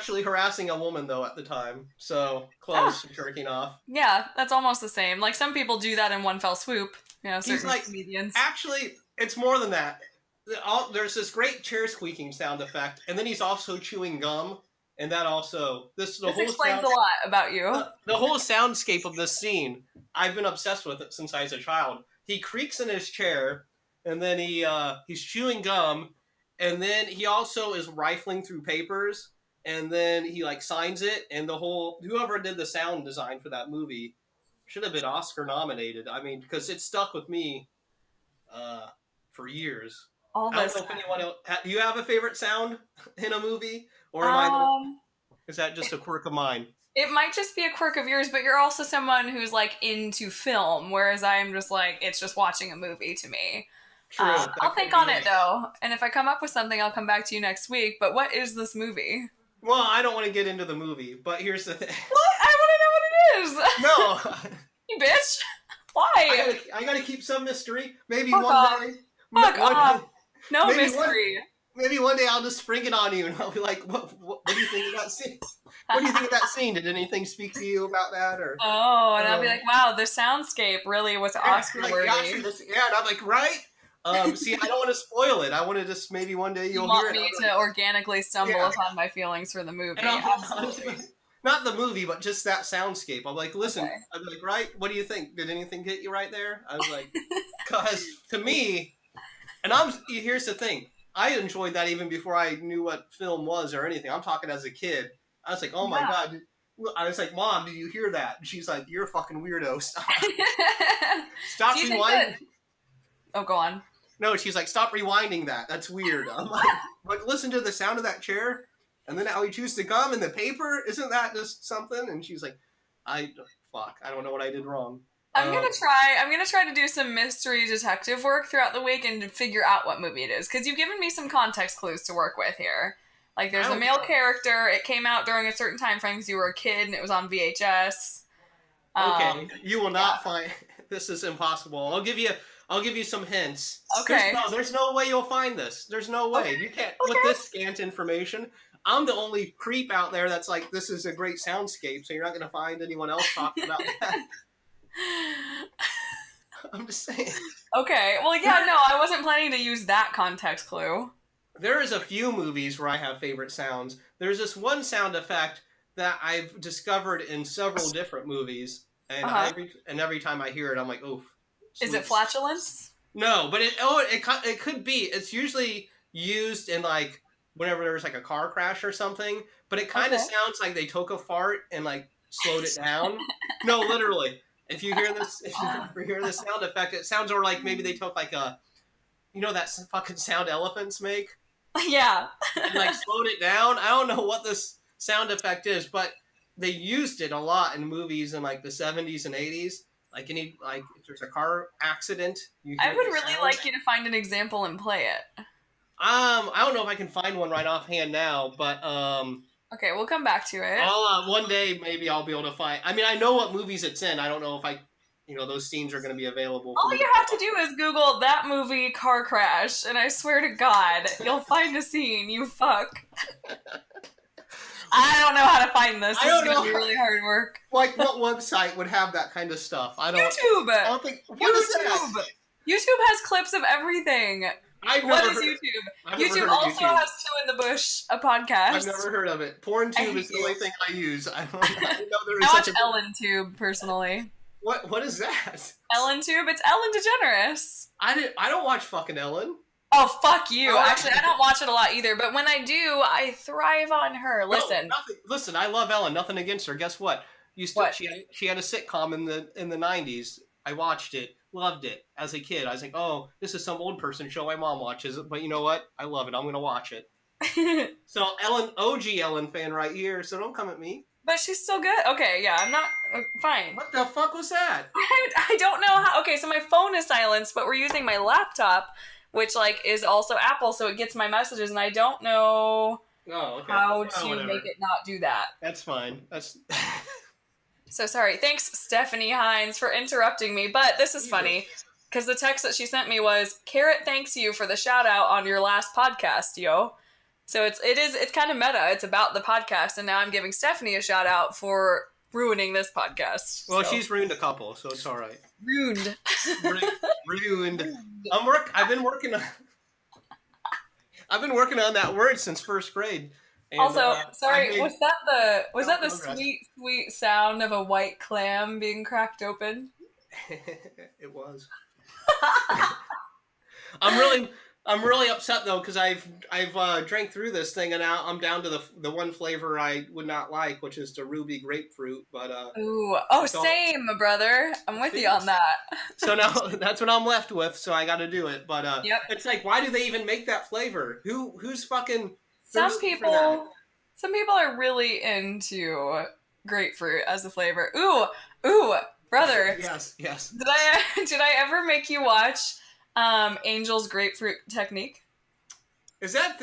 actually harassing a woman, though, at the time. So, close to jerking off. Yeah, that's almost the same. Like, some people do that in one fell swoop. He's Certain like, comedians. actually, it's more than that. There's this great chair squeaking sound effect, and then he's also chewing gum, and that also... This explains a lot about you. The whole soundscape of this scene, I've been obsessed with it since I was a child. He creaks in his chair, and then he's chewing gum, and then he also is rifling through papers, and then he like signs it, and whoever did the sound design for that movie should have been Oscar nominated. I mean, because it stuck with me for years. All I this. don't know if anyone else... Do you have a favorite sound in a movie, or is that just a quirk of mine? It might just be a quirk of yours, but you're also someone who's like into film, whereas I'm just like, it's just watching a movie to me. True. I'll think on it though, and if I come up with something, I'll come back to you next week. But what is this movie? Well, I don't want to get into the movie, but here's the thing. What? I want to know what it is. No. You bitch. Why? I gotta keep some mystery. Maybe Fuck one off. day. Fuck off. No maybe mystery. Maybe one day I'll just spring it on you, and I'll be like, "What do you think of that scene? What do you think of that scene? Did anything speak to you about that?" Or I'll be like, "Wow, the soundscape really was Oscar worthy." And I'm like, right. See, I don't want to spoil it. I want to just maybe one day you'll hear it. You want me to organically stumble upon my feelings for the movie. Not the movie, but just that soundscape. I'm like, listen, okay. I'm like, right? What do you think? Did anything hit you right there? I was like, because to me, and here's the thing. I enjoyed that even before I knew what film was or anything. I'm talking as a kid. I was like, oh my God. I was like, Mom, did you hear that? And she's like, you're a fucking weirdo. Stop. Stop rewinding. Oh, go on. No, she's like, stop rewinding that. That's weird. I'm like, listen to the sound of that chair. And then how he chews the gum in the paper. Isn't that just something? And she's like, I don't know what I did wrong. I'm gonna try to do some mystery detective work throughout the week and figure out what movie it is. Because you've given me some context clues to work with here. Like, there's a male character. It came out during a certain time frame because you were a kid and it was on VHS. Okay, you will not find... This is impossible. I'll give you some hints. Okay. There's no way you'll find this. There's no way. Okay. You can't... Okay. With this scant information, I'm the only creep out there that's like, this is a great soundscape, so you're not going to find anyone else talking about that. I'm just saying. Okay. Well, yeah, no, I wasn't planning to use that context clue. There is a few movies where I have favorite sounds. There's this one sound effect that I've discovered in several different movies, and every time I hear it, I'm like, oof. Is it flatulence? No, but it could be. It's usually used in like whenever there's like a car crash or something, but it kind of sounds like they took a fart and like slowed it down. No, literally. If you hear this sound effect, it sounds more like maybe they took like that fucking sound elephants make? Yeah. And like slowed it down. I don't know what this sound effect is, but they used it a lot in movies in like the 70s and 80s. Like if there's a car accident, I would really like you to find an example and play it. I don't know if I can find one right offhand now, but okay, we'll come back to it. I'll one day maybe I'll be able to find. I mean, I know what movies it's in. I don't know if those scenes are going to be available. All you have to do is Google that movie car crash, and I swear to God, you'll find a scene. You fuck. I don't know how to find this. This is going to be really hard work. Like, what website would have that kind of stuff? YouTube. I don't think. What is that? YouTube has clips of everything. What is YouTube? YouTube also has Two in the Bush, a podcast. I've never heard of it. PornTube is the only thing I use. I don't know there is I watch EllenTube, personally. What is that? EllenTube? It's Ellen DeGeneres. I don't watch fucking Ellen. Oh, fuck you. Actually, I don't watch it a lot either, but when I do, I thrive on her. Listen. No, listen, I love Ellen. Nothing against her. Guess what? She had a sitcom in the 90s. I watched it. Loved it as a kid. I was like, oh, this is some old person show my mom watches it. But you know what? I love it. I'm going to watch it. So, OG Ellen fan right here. So don't come at me. But she's still good? Okay, yeah, I'm not... fine. What the fuck was that? I don't know how... Okay, so my phone is silenced, but we're using my laptop, which, is also Apple, so it gets my messages, and I don't know how to make it not do that. That's fine. So sorry. Thanks, Stephanie Hines, for interrupting me, but this is funny, because the text that she sent me was, Carrot thanks you for the shout-out on your last podcast, yo. So it's kind of meta. It's about the podcast, and now I'm giving Stephanie a shout out for ruining this podcast. Well, she's ruined a couple, so it's all right. Ruined. Ruined. I've been working on that word since first grade. And, also, sorry, was that the progress. sweet sound of a white clam being cracked open? It was. I'm really upset though because I've drank through this thing and now I'm down to the one flavor I would not like, which is the ruby grapefruit. But same, brother. I'm with you on that. So now that's what I'm left with. So I got to do it. But yep. It's like, why do they even make that flavor? Who's fucking? Some people are really into grapefruit as a flavor. Ooh, brother. Yes. Did I ever make you watch Angel's grapefruit technique? Is that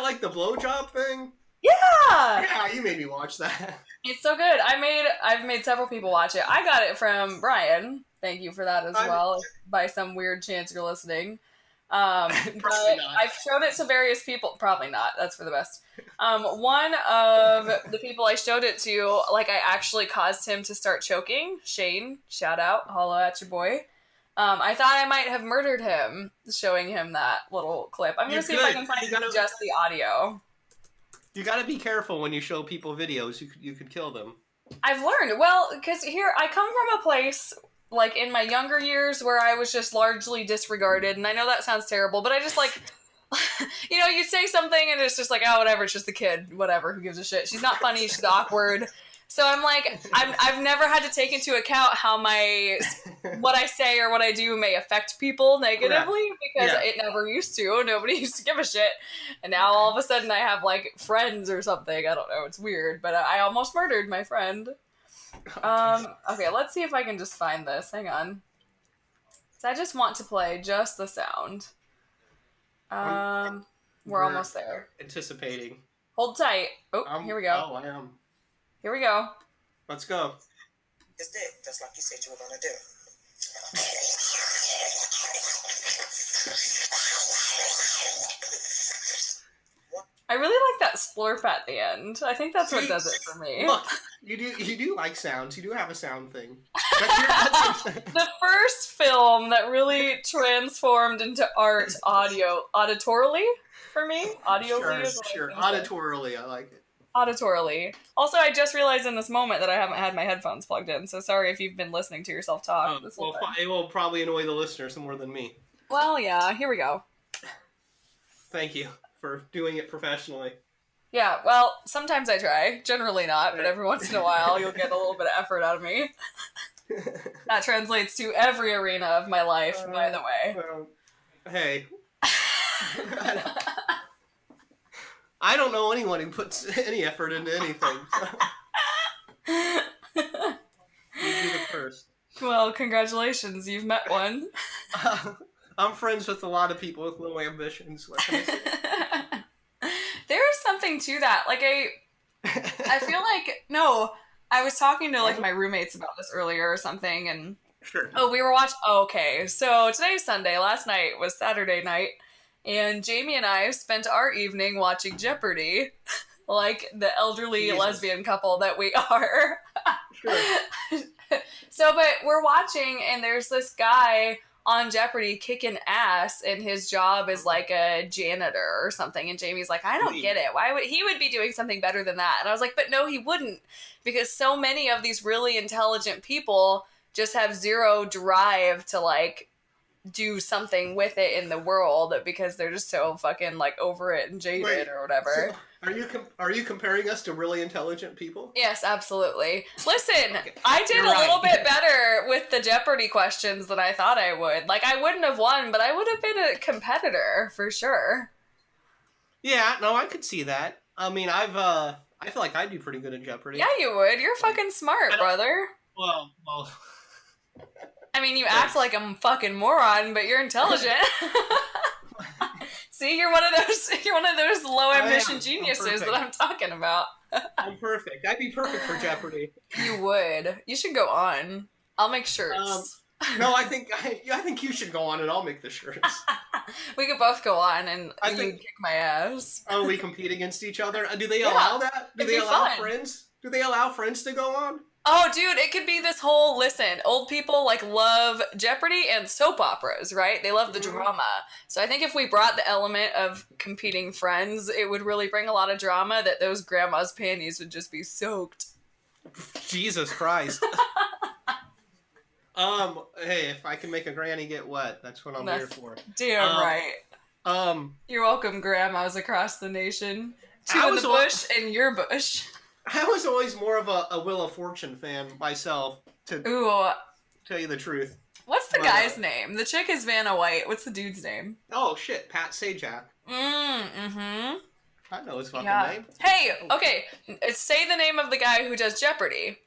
like the blowjob thing? Yeah, you made me watch that. It's so good. I've made several people watch it. I got it from Brian. Thank you for that as well. If by some weird chance you're listening. But I've showed it to various people. Probably not. That's for the best. One of the people I showed it to, like, I actually caused him to start choking. Shane, shout out, holla at your boy. I thought I might have murdered him showing him that little clip. I'm going to see if I can find just the audio. You got to be careful when you show people videos. You could kill them. I've learned. Well, because here, I come from a place, like, in my younger years where I was just largely disregarded, and I know that sounds terrible, but I just, like, you know, you say something and it's just like, oh, whatever, it's just the kid, whatever, who gives a shit. She's not funny, she's awkward. So I'm like, I've never had to take into account how what I say or what I do may affect people negatively, because it never used to. Nobody used to give a shit. And now all of a sudden I have, like, friends or something. I don't know, it's weird, but I almost murdered my friend. Okay, let's see if I can just find this. Hang on. So I just want to play just the sound. We're almost there. Anticipating. Hold tight. Oh, here we go. Oh, I am. Here we go. Let's go. It's dead, just like you said you were gonna do. I really like that slurp at the end. I think that's what does it for me. Look, you do like sounds. You do have a sound thing. The first film that really transformed into art auditorily for me. Sure. Auditorily, I like it. Auditorily. Also, I just realized in this moment that I haven't had my headphones plugged in, so sorry if you've been listening to yourself talk. Well, it will probably annoy the listeners more than me. Well, yeah, here we go. Thank you for doing it professionally. Yeah, well, sometimes I try. Generally not, but every once in a while you'll get a little bit of effort out of me. That translates to every arena of my life, by the way. Hey. I don't know anyone who puts any effort into anything. So. You'd be the first. Well, congratulations, you've met one. I'm friends with a lot of people with low ambitions. There is something to that. Like, I feel like, I was talking to, like, my roommates about this earlier or something, and sure. We were watching, okay, so today's Sunday, last night was Saturday night, and Jamie and I spent our evening watching Jeopardy, like the elderly lesbian couple that we are. Sure. So, but we're watching, and there's this guy on Jeopardy kicking ass, and his job is like a janitor or something, and Jamie's like, I don't get it. Why would he be doing something better than that? And I was like, but no, he wouldn't, because so many of these really intelligent people just have zero drive to, like, do something with it in the world because they're just so fucking, like, over it and jaded or whatever. So are you comparing us to really intelligent people? Yes, absolutely. Listen, Okay. I did a little bit better with the Jeopardy questions than I thought I would. Like, I wouldn't have won, but I would have been a competitor for sure. Yeah, no, I could see that. I mean, I feel like I'd be pretty good at Jeopardy. Yeah, you would. You're fucking smart, brother. Well. I mean, you act like I'm a fucking moron, but you're intelligent. See, you're one of those low ambition geniuses that I'm talking about. I'm perfect. I'd be perfect for Jeopardy. You would. You should go on. I'll make shirts. No, I think you should go on and I'll make the shirts. We could both go on and I think- kick my ass. Oh, we compete against each other? Do they Yeah, allow that? Do it'd they be allow fun. friends? Do they allow friends to go on? Oh, dude, it could be this whole, listen, old people, like, love Jeopardy and soap operas, right? They love the drama. So I think if we brought the element of competing friends, it would really bring a lot of drama that those grandma's panties would just be soaked. Jesus Christ. Hey, if I can make a granny get wet, that's what I'm here for. Damn right. Um, You're welcome, grandmas across the nation. Two I in the was bush and your bush. I was always more of a Wheel of Fortune fan myself, to Ooh, tell you the truth. what's the But, guy's name? The chick is Vanna White. What's the dude's name? Oh, shit, Pat Sajak. Mm-hmm. I know his fucking Yeah. name. Hey, okay, say the name of the guy who does Jeopardy.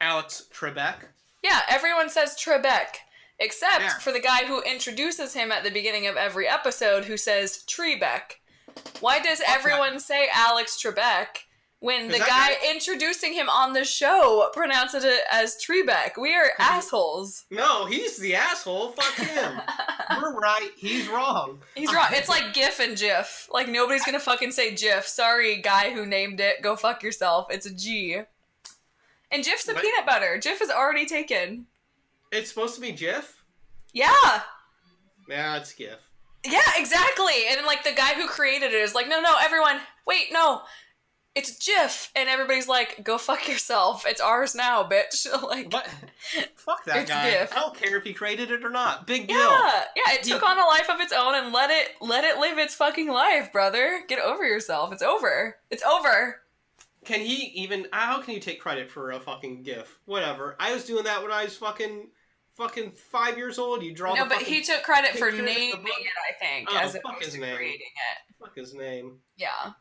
Alex Trebek. Yeah, everyone says Trebek, except Yeah. for the guy who introduces him at the beginning of every episode who says Trebeck. Why does everyone say Alex Trebek when the that guy guy- introducing him on the show pronounces it as Trebeck? We are assholes. No, he's the asshole. Fuck him. We're right. He's wrong. He's wrong. It's like GIF and JIF. Like, nobody's gonna fucking say JIF. Sorry, guy who named it. Go fuck yourself. It's a G. And JIF's a What? peanut butter. JIF is already taken. It's supposed to be GIF? Yeah. Yeah, it's GIF. Yeah, exactly. And like the guy who created it is like, no, everyone, wait, no, it's GIF. And everybody's like, go fuck yourself. It's ours now, bitch. Like, What? Fuck that It's guy. GIF. I don't care if he created it or not. Big deal. yeah, it took on a life of its own and let it live its fucking life, brother. Get over yourself. It's over. It's over. Can he even... How can you take credit for a fucking GIF? Whatever. I was doing that when I was fucking 5 years old. You draw No, the but fucking he took credit for picture of the naming book. it, I think, Oh, as fuck opposed his to name. creating it. Fuck his name. Yeah.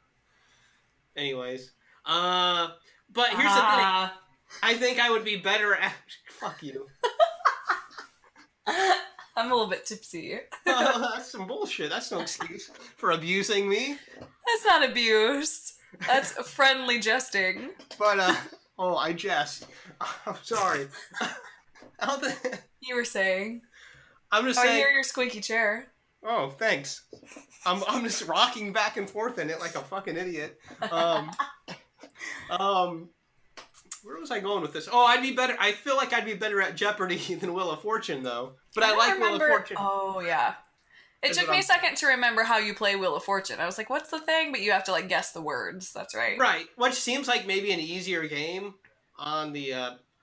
Anyways. But here's the thing. I think I would be better at... Fuck you. I'm a little bit tipsy. That's some bullshit. That's no excuse for abusing me. That's not abuse. That's friendly jesting. But, I jest. I'm sorry. I don't think... You were saying. I'm just I saying... hear your squeaky chair. Oh, thanks. I'm just rocking back and forth in it like a fucking idiot. Where was I going with this? Oh, I'd be better. I feel like I'd be better at Jeopardy than Wheel of Fortune, though. But I don't like remember. Wheel of Fortune. Oh, yeah. It Is took what me a I'm- second to remember how you play Wheel of Fortune. I was like, what's the thing? But you have to, like, guess the words. That's right. Right, which seems like maybe an easier game on the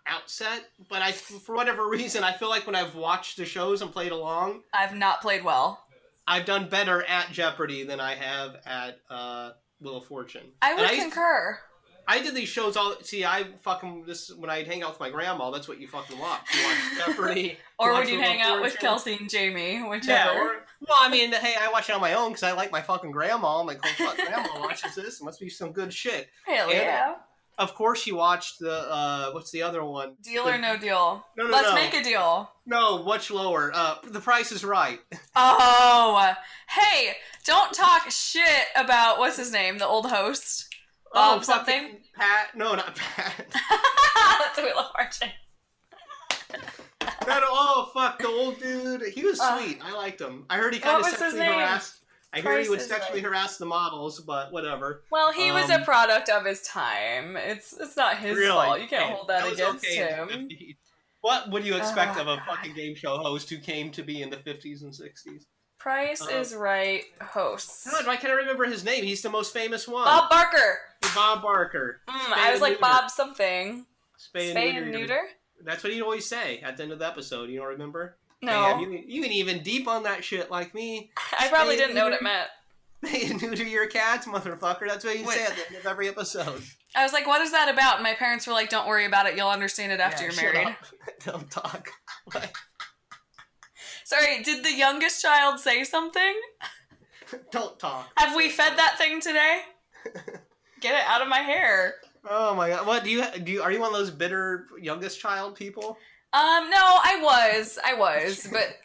outset. But for whatever reason, I feel like when I've watched the shows and played along, I've not played well. I've done better at Jeopardy than I have at Wheel of Fortune. I would And concur. I did these shows all. See, when I'd hang out with my grandma, that's what you fucking watch. You watch Jeopardy. Or watch would you Wheel of hang out with Fortune. Kelsey and Jamie, whichever. Yeah. Well, I mean, hey, I watch it on my own because I like my fucking grandma. I'm like, oh fuck, grandma watches this. It must be some good shit. Hell And, yeah. Of course, she watched the what's the other one? Deal or no deal? No, Let's no. make a deal. No, much lower. The Price is Right. Oh, hey, don't talk shit about, what's his name, the old host. Bob something? fucking Pat. No, not Pat. That's Wheel of Fortune. Fuck, the old dude. He was sweet. I liked him. I heard he kind What of was his sexually name? harassed. I heard he would Price is sexually Right. harass the models, but whatever. Well, he was a product of his time. It's not his fault. You can't Hey, hold that was against okay in the him. 50s. What would you expect Oh, of a God. fucking game show host who came to be in the 50s and 60s? Price is Right host. God, why can't I remember his name? He's the most famous one. Bob Barker. Bob Barker. I was and like neuter. Bob something. Spay and neuter? That's what he'd always say at the end of the episode. You don't remember? No. Man, you ain't even deep on that shit like me. I probably Spay didn't know what it neuter. meant. Spay and neuter your cats, motherfucker. That's what he'd Wait. say at the end of every episode. I was like, what is that about? And my parents were like, don't worry about it. You'll understand it after Yeah, you're shut married. up. Don't talk. Sorry, did the youngest child say something? Don't talk. Have we fed that thing today? Get it out of my hair. Oh my god! What do you? Are you one of those bitter youngest child people? No, I was, but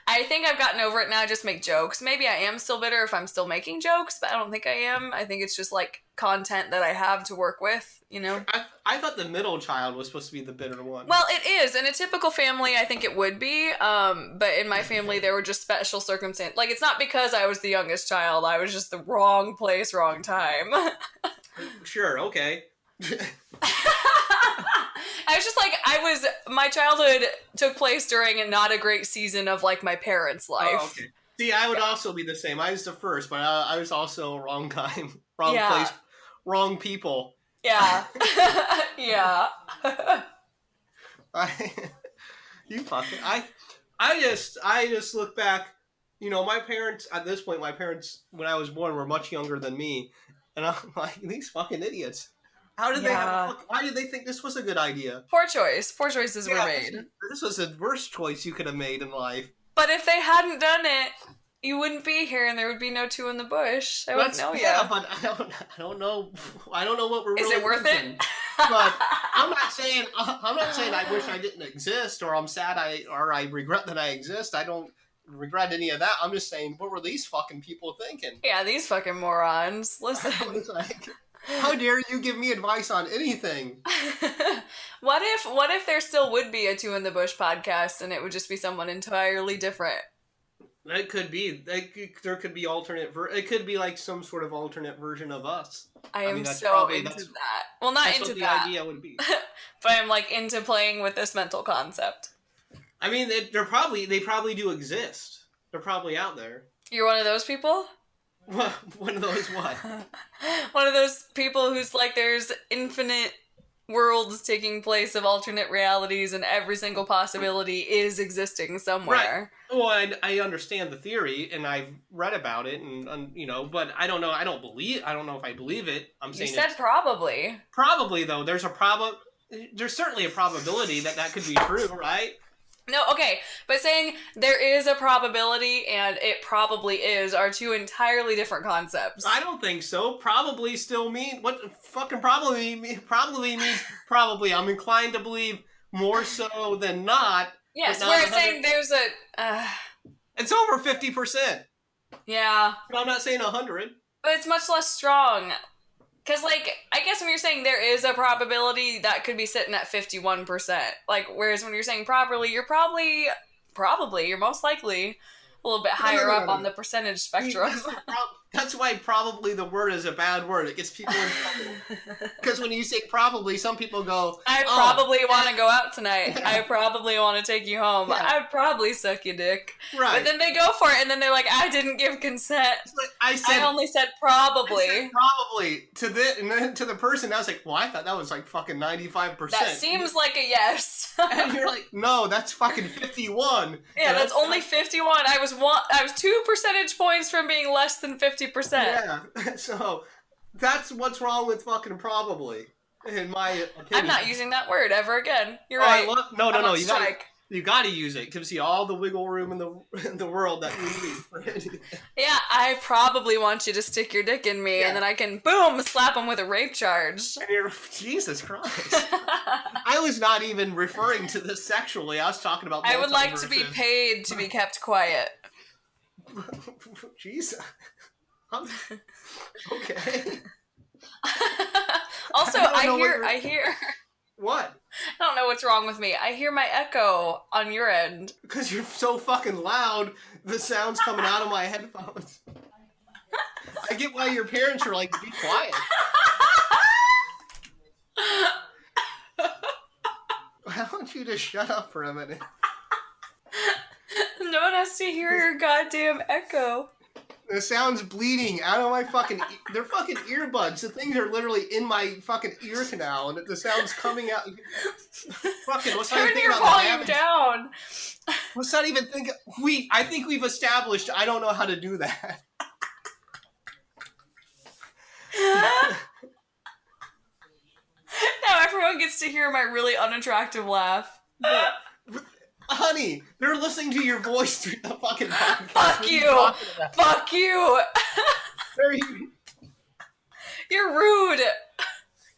I think I've gotten over it now. I just make jokes. Maybe I am still bitter if I'm still making jokes, but I don't think I am. I think it's just like content that I have to work with, you know? I thought the middle child was supposed to be the bitter one. Well, it is. In a typical family, I think it would be. But in my family, there were just special circumstances. Like, it's not because I was the youngest child. I was just the wrong place, wrong time. Sure, okay. I was just like, my childhood took place during not a great season of like my parents' life. Oh, okay. See, I would also be the same. I was the first, but I was also wrong time, wrong place, wrong people. Yeah. Yeah. You fucking, I just look back, you know, my parents, at this point, when I was born, were much younger than me. And I'm like, these fucking idiots. How did why did they think this was a good idea? Poor choice. Poor choices were made. This was the worst choice you could have made in life. But if they hadn't done it, you wouldn't be here and there would be no two in the bush. I wouldn't know you. Yeah, but I don't know what we're really Is it worth it? But I'm not saying I wish I didn't exist or I'm sad I regret that I exist. I don't regret any of that. I'm just saying, what were these fucking people thinking? Yeah, these fucking morons. Listen. Like, how dare you give me advice on anything? What if there still would be a Two in the Bush podcast and it would just be someone entirely different? That could be. There could be alternate. It could be like some sort of alternate version of us. I am so into that. Well, not into that. That's what the idea would be. But I'm like into playing with this mental concept. I mean, they probably do exist. They're probably out there. You're one of those people? One of those what? One of those people who's like, there's infinite worlds taking place of alternate realities and every single possibility is existing somewhere. Right. Well, I understand the theory and I've read about it and you know, but I don't know. I don't know if I believe it. I'm saying you said probably. Probably though. There's certainly a probability that could be true, right? No, okay, but saying there is a probability and it probably is are two entirely different concepts. I don't think so. Probably still mean what fucking probably means probably. I'm inclined to believe more so than not. Yes, we're saying there's a. It's over 50%. Yeah, but I'm not saying 100. But it's much less strong. Because, like, I guess when you're saying there is a probability, that could be sitting at 51%. Like, whereas when you're saying properly, you're probably, you're most likely a little bit higher up on the percentage spectrum. That's why probably the word is a bad word. It gets people in trouble. Because when you say probably, some people go, I probably want to go out tonight. Yeah. I probably want to take you home. Yeah. I'd probably suck your dick. Right. But then they go for it, and then they're like, I didn't give consent. I only said probably. I said probably. And then to the person, I was like, well, I thought that was like fucking 95%. That seems like a yes. And you're like, no, that's fucking 51. Yeah, that's only 51. I was 2 percentage points from being less than 50%. Yeah, so that's what's wrong with fucking probably, in my opinion. I'm not using that word ever again. You're right. No. You got to use it. It gives you all the wiggle room in the world that you need. Yeah, I probably want you to stick your dick in me, and then I can boom slap him with a rape charge. Jesus Christ! I was not even referring to this sexually. I was talking about. I would like to be paid to be kept quiet. Jesus. Okay. Also, I hear. What? I don't know what's wrong with me. I hear my echo on your end. Because you're so fucking loud, the sound's coming out of my headphones. I get why your parents are like, be quiet. Why don't you just shut up for a minute? No one has to hear your goddamn echo. The sound's bleeding out of my fucking... They're fucking earbuds. The things are literally in my fucking ear canal, and the sound's coming out... Fucking, let's not even think about the damage. Down. Let's not even think... I think we've established I don't know how to do that. Now everyone gets to hear my really unattractive laugh. Honey, they're listening to your voice through the fucking podcast. Fuck you! Fuck you! You're rude!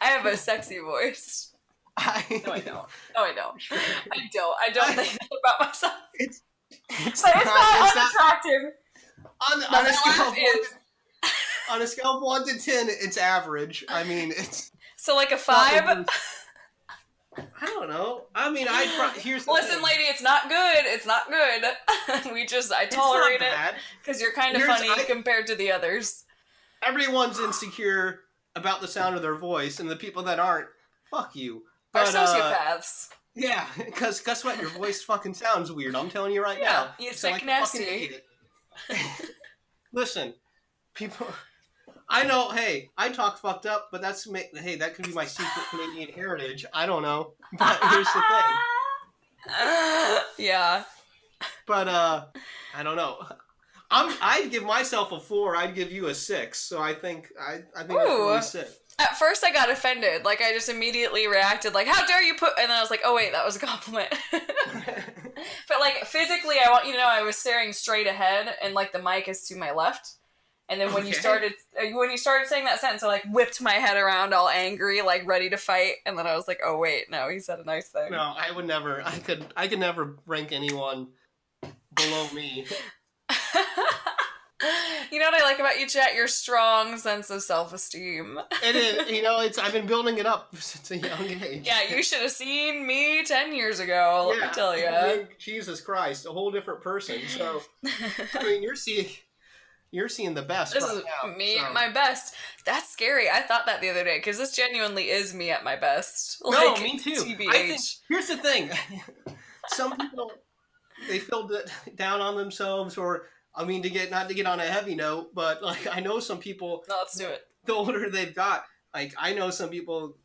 I have a sexy voice. No, I don't. No, I don't. I don't think that about myself. It's But it's not unattractive. On a scale of 1 to 10, it's average. I mean, it's... So like a 5? I don't know. I mean, here's the Listen, thing. lady, it's not good. It's not good. I tolerate it because you're kind of funny compared to the others. Everyone's insecure about the sound of their voice, and the people that aren't, fuck you. Are sociopaths. Yeah, because guess what? Your voice fucking sounds weird. I'm telling you right now. You sound like nasty. Listen, people... I know, hey, I talk fucked up, but that could be my secret Canadian heritage. I don't know. But here's the thing. Yeah. But, I don't know. I'd give myself a 4. I'd give you a 6. So I think that's really sick. At first I got offended. Like, I just immediately reacted like, how dare you put... And then I was like, oh wait, that was a compliment. But, like, physically, I want you to know I was staring straight ahead, and, like, the mic is to my left. And then when you started saying that sentence, I like whipped my head around all angry, like ready to fight. And then I was like, oh wait, no, he said a nice thing. No, I would never. I could never rank anyone below me. You know what I like about you, chat? Your strong sense of self-esteem. It is. I've been building it up since a young age. Yeah, you should have seen me 10 years ago, let me tell you. I mean, Jesus Christ, a whole different person. So, I mean, you're seeing the best. This is me at my best. That's scary. I thought that the other day, because this genuinely is me at my best. No, me too. TBH. Here's the thing. Some people, they feel down on themselves, or, I mean, not to get on a heavy note, but, like, I know some people... No, let's do it. The older they've got, like, I know some people,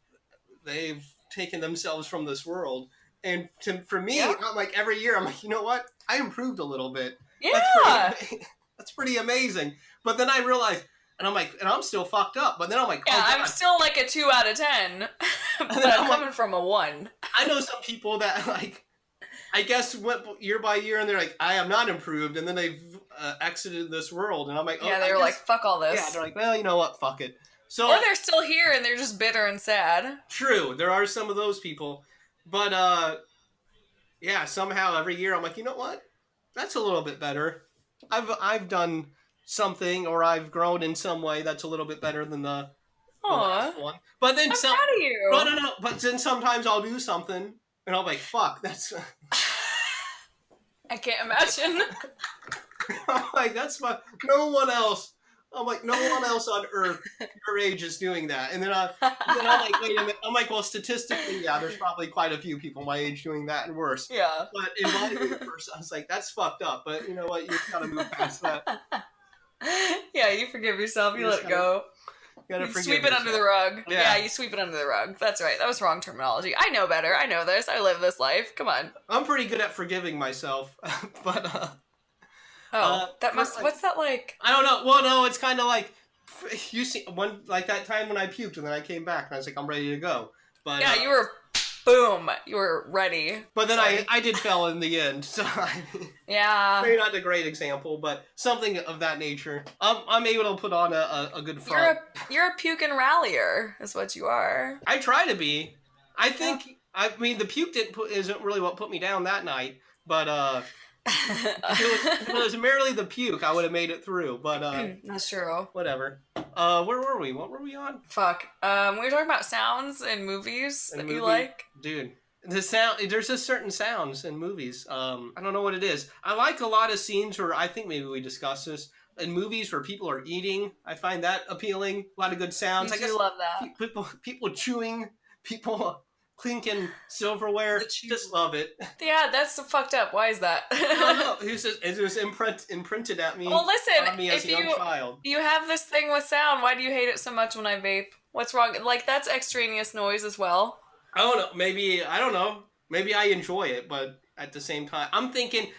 they've taken themselves from this world. And for me, I'm like, every year, I'm like, you know what? I improved a little bit. Yeah! That's pretty amazing. But then I realized, and I'm like, and I'm still fucked up. But then I'm like, yeah, I'm still like a 2 out of 10. But I'm coming from a 1. I know some people that, like, I guess went year by year, and they're like, I am not improved. And then they've exited this world. And I'm like, they were like, fuck all this. Yeah, they're like, well, you know what? Fuck it. So, or they're still here, and they're just bitter and sad. True. There are some of those people. But, yeah, somehow every year I'm like, you know what? That's a little bit better. I've done something, or I've grown in some way that's a little bit better than the last one. But then I'm proud of you. No. But then sometimes I'll do something, and I'll be like, fuck, that's... I can't imagine. I'm like, that's my... No one else. I'm like, no one else on Earth your age is doing that. And then I'm like, wait a minute. I'm like, well, statistically, yeah, there's probably quite a few people my age doing that and worse. Yeah. But in my universe, I was like, that's fucked up. But you know what? You gotta move past that. Yeah, you forgive yourself. You let it go. You sweep it under the rug. Yeah, you sweep it under the rug. That's right. That was wrong terminology. I know better. I know this. I live this life. Come on. I'm pretty good at forgiving myself. But, what's that like? I don't know. Well, no, it's kind of like, you see, like that time when I puked and then I came back and I was like, I'm ready to go. But yeah, you were, boom, you were ready. But then I did fail in the end, so yeah. Maybe not a great example, but something of that nature. I'm able to put on a good front. You're a puke and rallier, is what you are. I try to be. I think, I mean, the puke isn't really what put me down that night, but if it was merely the puke, I would have made it through, but that's true. Whatever. Where were we? What were we on? Fuck. We were talking about sounds in movies that you like. Dude, there's just certain sounds in movies. I don't know what it is. I like a lot of scenes where, I think maybe we discussed this, in movies where people are eating. I find that appealing. A lot of good sounds. I love that. People chewing, people clinking silverware. Just love it. Yeah, that's so fucked up. Why is that? I don't know. It was imprinted at me. Well, listen, on me as a young child. You have this thing with sound. Why do you hate it so much when I vape? What's wrong? Like, that's extraneous noise as well. I don't know. Maybe I enjoy it, but at the same time, I'm thinking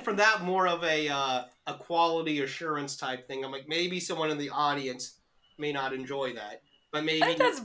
for that more of a quality assurance type thing. I'm like, maybe someone in the audience may not enjoy that, but maybe I think that's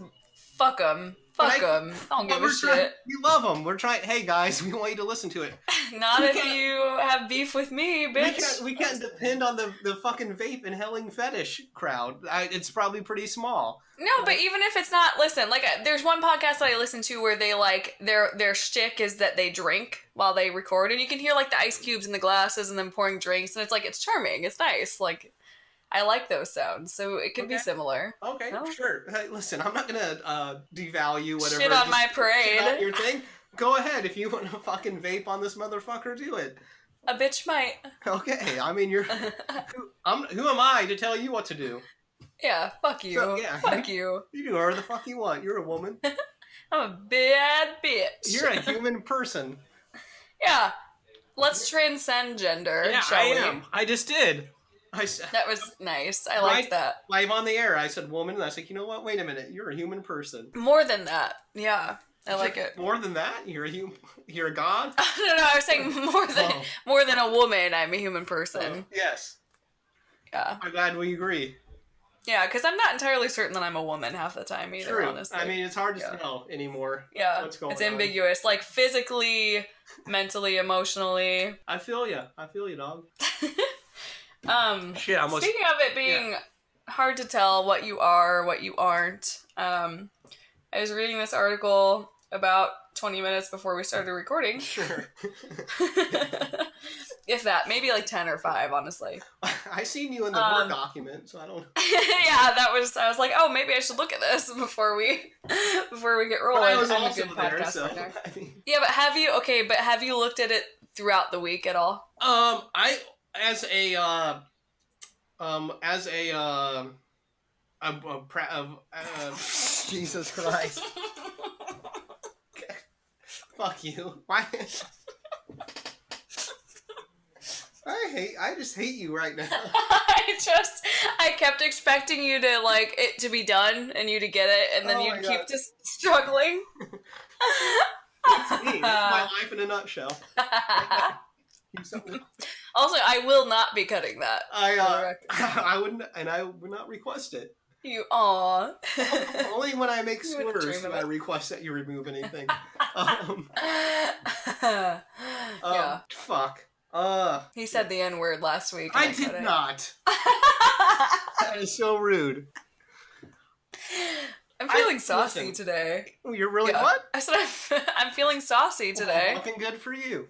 Fuck them. Fuck them. Don't give a shit. We love them. We're trying. Hey guys, we want you to listen to it. Not if you have beef with me, bitch. We can't depend on the fucking vape inhaling fetish crowd. It's probably pretty small. No, but even if it's not, listen, like, there's one podcast that I listen to where they, like, their shtick is that they drink while they record, and you can hear, like, the ice cubes in the glasses and them pouring drinks, and it's, like, it's charming. It's nice. Like, I like those sounds, so it could be similar. Okay, no? Sure. Hey, listen, I'm not gonna devalue whatever. Shit on my parade. Shit on your thing. Go ahead. If you want to fucking vape on this motherfucker, do it. A bitch might. Okay, I mean, who am I to tell you what to do? Yeah, fuck you. So, yeah. Fuck you. You do whatever the fuck you want. You're a woman. I'm a bad bitch. You're a human person. Yeah. Let's transcend gender, shall we? am. I just did. That was nice. I liked that. Live on the air, I said woman, and I was like, you know what? Wait a minute. You're a human person. More than that. Yeah. I like it. More than that? You're a god? No, I was saying more than a woman, I'm a human person. Yes. Yeah. I'm glad we agree. Yeah, because I'm not entirely certain that I'm a woman half the time either, True. honestly. I mean, it's hard to tell anymore. Yeah. What's going it's on. ambiguous. Like, physically, mentally, emotionally. I feel you, dog. Speaking of it being hard to tell what you are, what you aren't, I was reading this article about 20 minutes before we started recording. Sure. If that, maybe like 10 or 5, honestly. I seen you in the Word document, so I don't. Yeah, I was like, oh, maybe I should look at this before we get rolling. Well, I was I'm also a good there, podcast so partner. I mean. Yeah, but have you looked at it throughout the week at all? Jesus Christ. Okay. Fuck you. Why? I just hate you right now. I kept expecting you to, like, it to be done and you to get it, and then you'd keep just struggling. That's me. That's my life in a nutshell. Also, I will not be cutting that. I wouldn't, and I would not request it. Aw. Only when I make slurs do I request that you remove anything. Yeah. Fuck. He said the N-word last week. I said did it. not. That is so rude. I'm feeling saucy today. You're really what? I said I'm feeling saucy today. Looking good for you.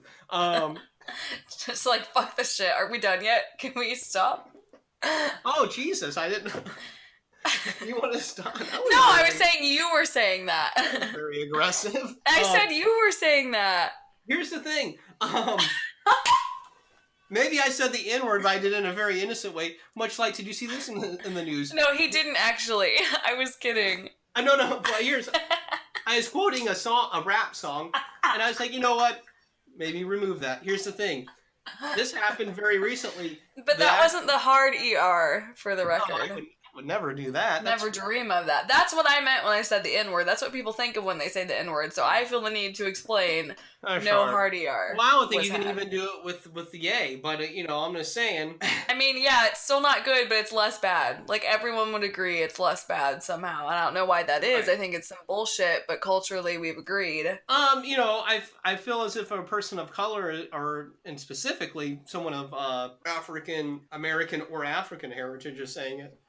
Just like, fuck this shit. Are we done yet? Can we stop? Oh, Jesus. I didn't... You want to stop? No, I was saying you were saying that. Very aggressive. I said you were saying that. Here's the thing. Maybe I said the N-word, but I did it in a very innocent way. Much like, did you see this in the news? No, he didn't actually. I was kidding. No, but I was quoting a rap song, and I was like, you know what? Maybe remove that. Here's the thing. This happened very recently. But that wasn't the hard ER, for the record. I would never do that. Never dream of that. That's what I meant when I said the N-word. That's what people think of when they say the N-word. So I feel the need to explain no hard ER. Well, I don't think you can even do it with the yay, but, I'm just saying. I mean, yeah, it's still not good, but it's less bad. Like, everyone would agree it's less bad somehow. I don't know why that is. Right. I think it's some bullshit, but culturally we've agreed. I feel as if a person of color, and specifically someone of African American or African heritage is saying it.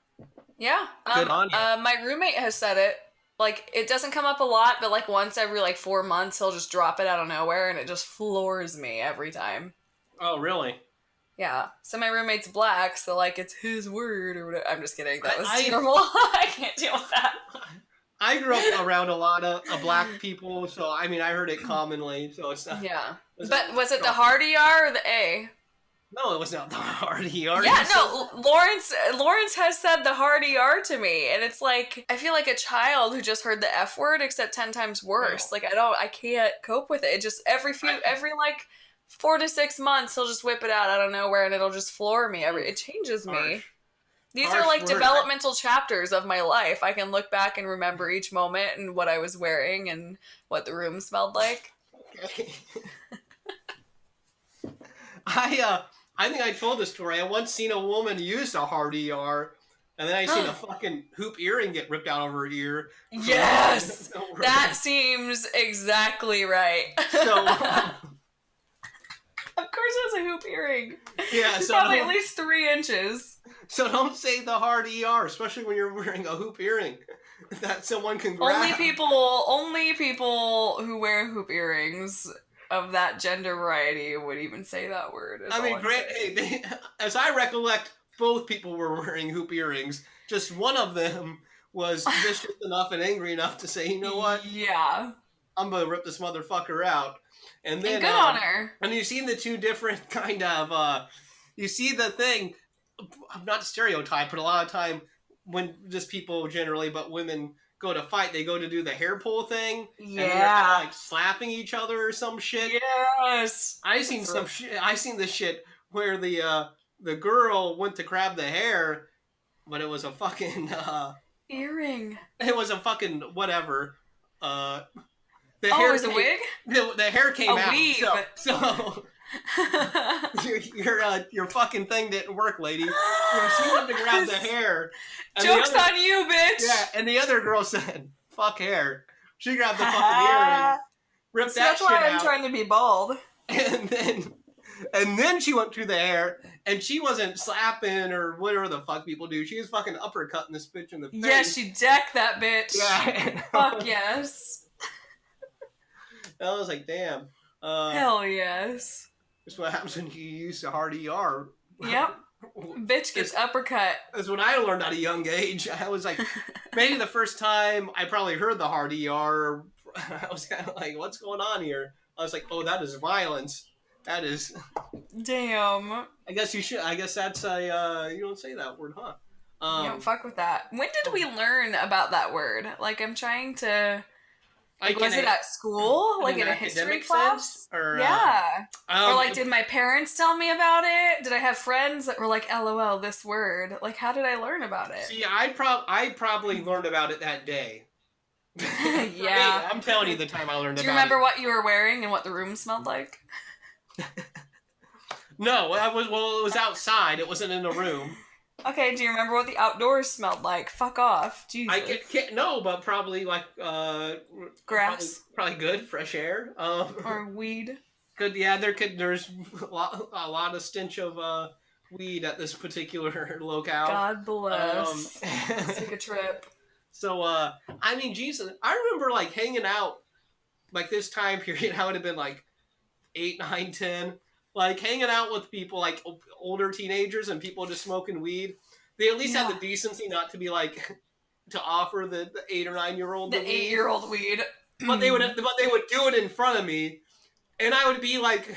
Yeah. Good on you. My roommate has said it. Like, it doesn't come up a lot, but like once every 4 months he'll just drop it out of nowhere and it just floors me every time. Oh, really? Yeah. So my roommate's black, so it's his word or whatever. I'm just kidding. That was terrible. I can't deal with that. I grew up around a lot of black people, so I mean I heard it commonly, so it's not. Yeah. But was it the hard ER or the A? No, it was not the hard ER. Yeah, no, Lawrence has said the hard ER to me, and it's like, I feel like a child who just heard the F word, except 10 times worse. No. I can't cope with it. It just, every 4 to 6 months, he'll just whip it out of nowhere, and it'll just floor me. It changes me. These are developmental chapters of my life. I can look back and remember each moment and what I was wearing and what the room smelled like. Okay. I think I told this story. I once seen a woman use a hard ER And then I seen a fucking hoop earring get ripped out of her ear. Yes! That seems exactly right. So, of course it was a hoop earring. yeah, so probably at least 3 inches. So don't say the hard ER, especially when you're wearing a hoop earring that someone can grab. Only people who wear hoop earrings of that gender variety would even say that word. I mean, as I recollect, both people were wearing hoop earrings. Just one of them was vicious enough and angry enough to say, you know what? Yeah. I'm gonna rip this motherfucker out. And then good on her. And you've seen the two different kind of you see the thing. I'm not to stereotype, but a lot of time when just people generally, but women go to fight, they go to do the hair pull thing. Yeah. And they're kind of like slapping each other or some shit. Yes. I seen this shit where the girl went to grab the hair, but it was a fucking earring. It was a fucking whatever. The hair it was a wig? The hair came out. Weave. So your fucking thing didn't work, lady. She went to grab the hair. Joke's on you, bitch. Yeah, and the other girl said, "Fuck hair." She grabbed the fucking earring, ripped that shit out. That's why I'm trying to be bald. And then she went through the hair, and she wasn't slapping or whatever the fuck people do. She was fucking uppercutting this bitch in the face. Yeah, she decked that bitch. Yeah. Fuck yes. I was like, damn. Hell yes. That's what happens when you use the hard ER. Yep. Bitch gets uppercut. That's what I learned at a young age. I was like, maybe the first time I probably heard the hard ER, I was kind of like, what's going on here? I was like, oh, that is violence. That is. Damn. I guess you should. I guess that's a. You don't say that word, huh? You don't fuck with that. When did we learn about that word? Like, I'm trying to. Like, was it at school? Like in a history class? Or, yeah. Or like, did my parents tell me about it? Did I have friends that were like, LOL, this word? Like, how did I learn about it? See, I probably learned about it that day. Yeah. Me, I'm telling you the time I learned about it. Do you remember what you were wearing and what the room smelled like? No, it was outside. It wasn't in the room. Okay, do you remember what the outdoors smelled like? Fuck off. Jesus. I can't, no, but probably like grass. Probably good, fresh air. Or weed. Good, yeah. There's a lot of stench of weed at this particular locale. God bless. Let's take a trip. So I mean, Jesus, I remember like hanging out like this time period. I would have been like 8, 9, 10. Like, hanging out with people, like, older teenagers and people just smoking weed. They at least had the decency not to be, like, to offer the 8 or 9-year-old the 8-year-old weed. But they would do it in front of me. And I would be, like...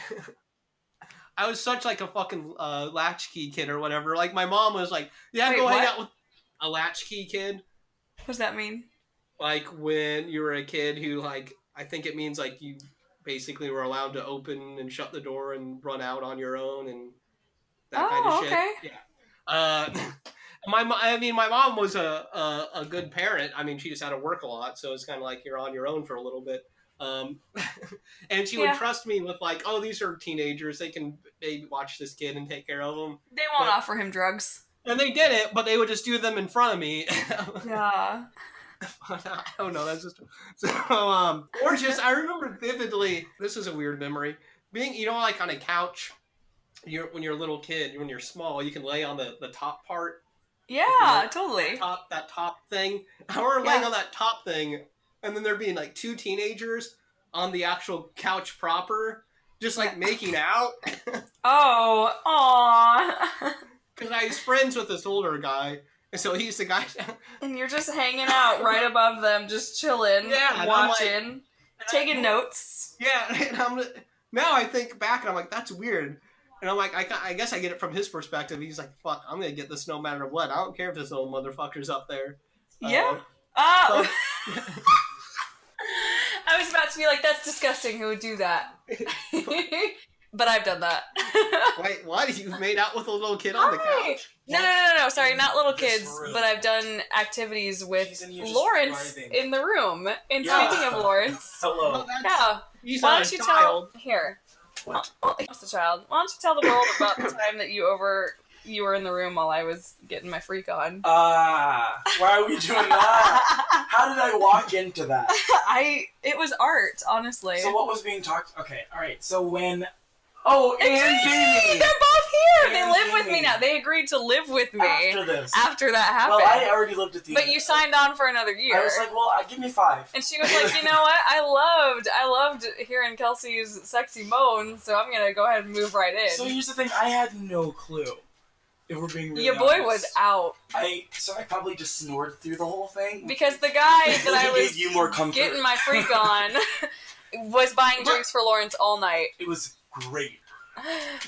I was such, like, a fucking latchkey kid or whatever. Like, my mom was like, yeah, go hang out with a latchkey kid. What does that mean? Like, when you were a kid who, like, I think it means, like, you... basically were allowed to open and shut the door and run out on your own and that kind of shit. Okay. Yeah. My mom was a good parent. I mean, she just had to work a lot, so it's kind of like you're on your own for a little bit. And she would trust me with like, oh, these are teenagers. They can maybe watch this kid and take care of them. They won't offer him drugs. And they did it, but they would just do them in front of me. Yeah. I don't know. That's just so. Or just I remember vividly. This is a weird memory. Being, like on a couch. When you're a little kid, when you're small, you can lay on the top part. Yeah, totally. That top thing. I remember laying on that top thing, and then there being like 2 teenagers on the actual couch proper, just like making out. Oh, aw. Because I was friends with this older guy. And so he's the guy. And you're just hanging out right above them, just chilling, watching, taking notes. Yeah, and now I think back and I'm like, that's weird. And I'm like, I guess I get it from his perspective. He's like, fuck, I'm going to get this no matter what. I don't care if this little motherfucker's up there. Yeah. I was about to be like, that's disgusting. Who would do that? But I've done that. Wait, what? You've made out with a little kid on the couch? No. Sorry, not little kids, but I've done activities with Lawrence in the room. And speaking of Lawrence... Hello. Yeah. He's Why not don't you a child. Here. He's a child. Why don't you tell the world about the time that you you were in the room while I was getting my freak on. Why are we doing that? How did I walk into that? It was art, honestly. So what was being talked? Okay, all right. So when and Jamie, they're both here. They And live with me Jamie. now. They agreed to live with me after this, after that happened. well, I already lived at the. But you signed on for another year. I was like, well, give me 5. And she was like, you know what? I loved hearing Kelsey's sexy moans, so I'm gonna go ahead and move right in. So here's the thing: I had no clue. If we're being really Your boy honest. was out I probably just snored through the whole thing. because the guy that I He was gave you more comfort. getting my freak on was buying drinks for Lawrence all night. It was great.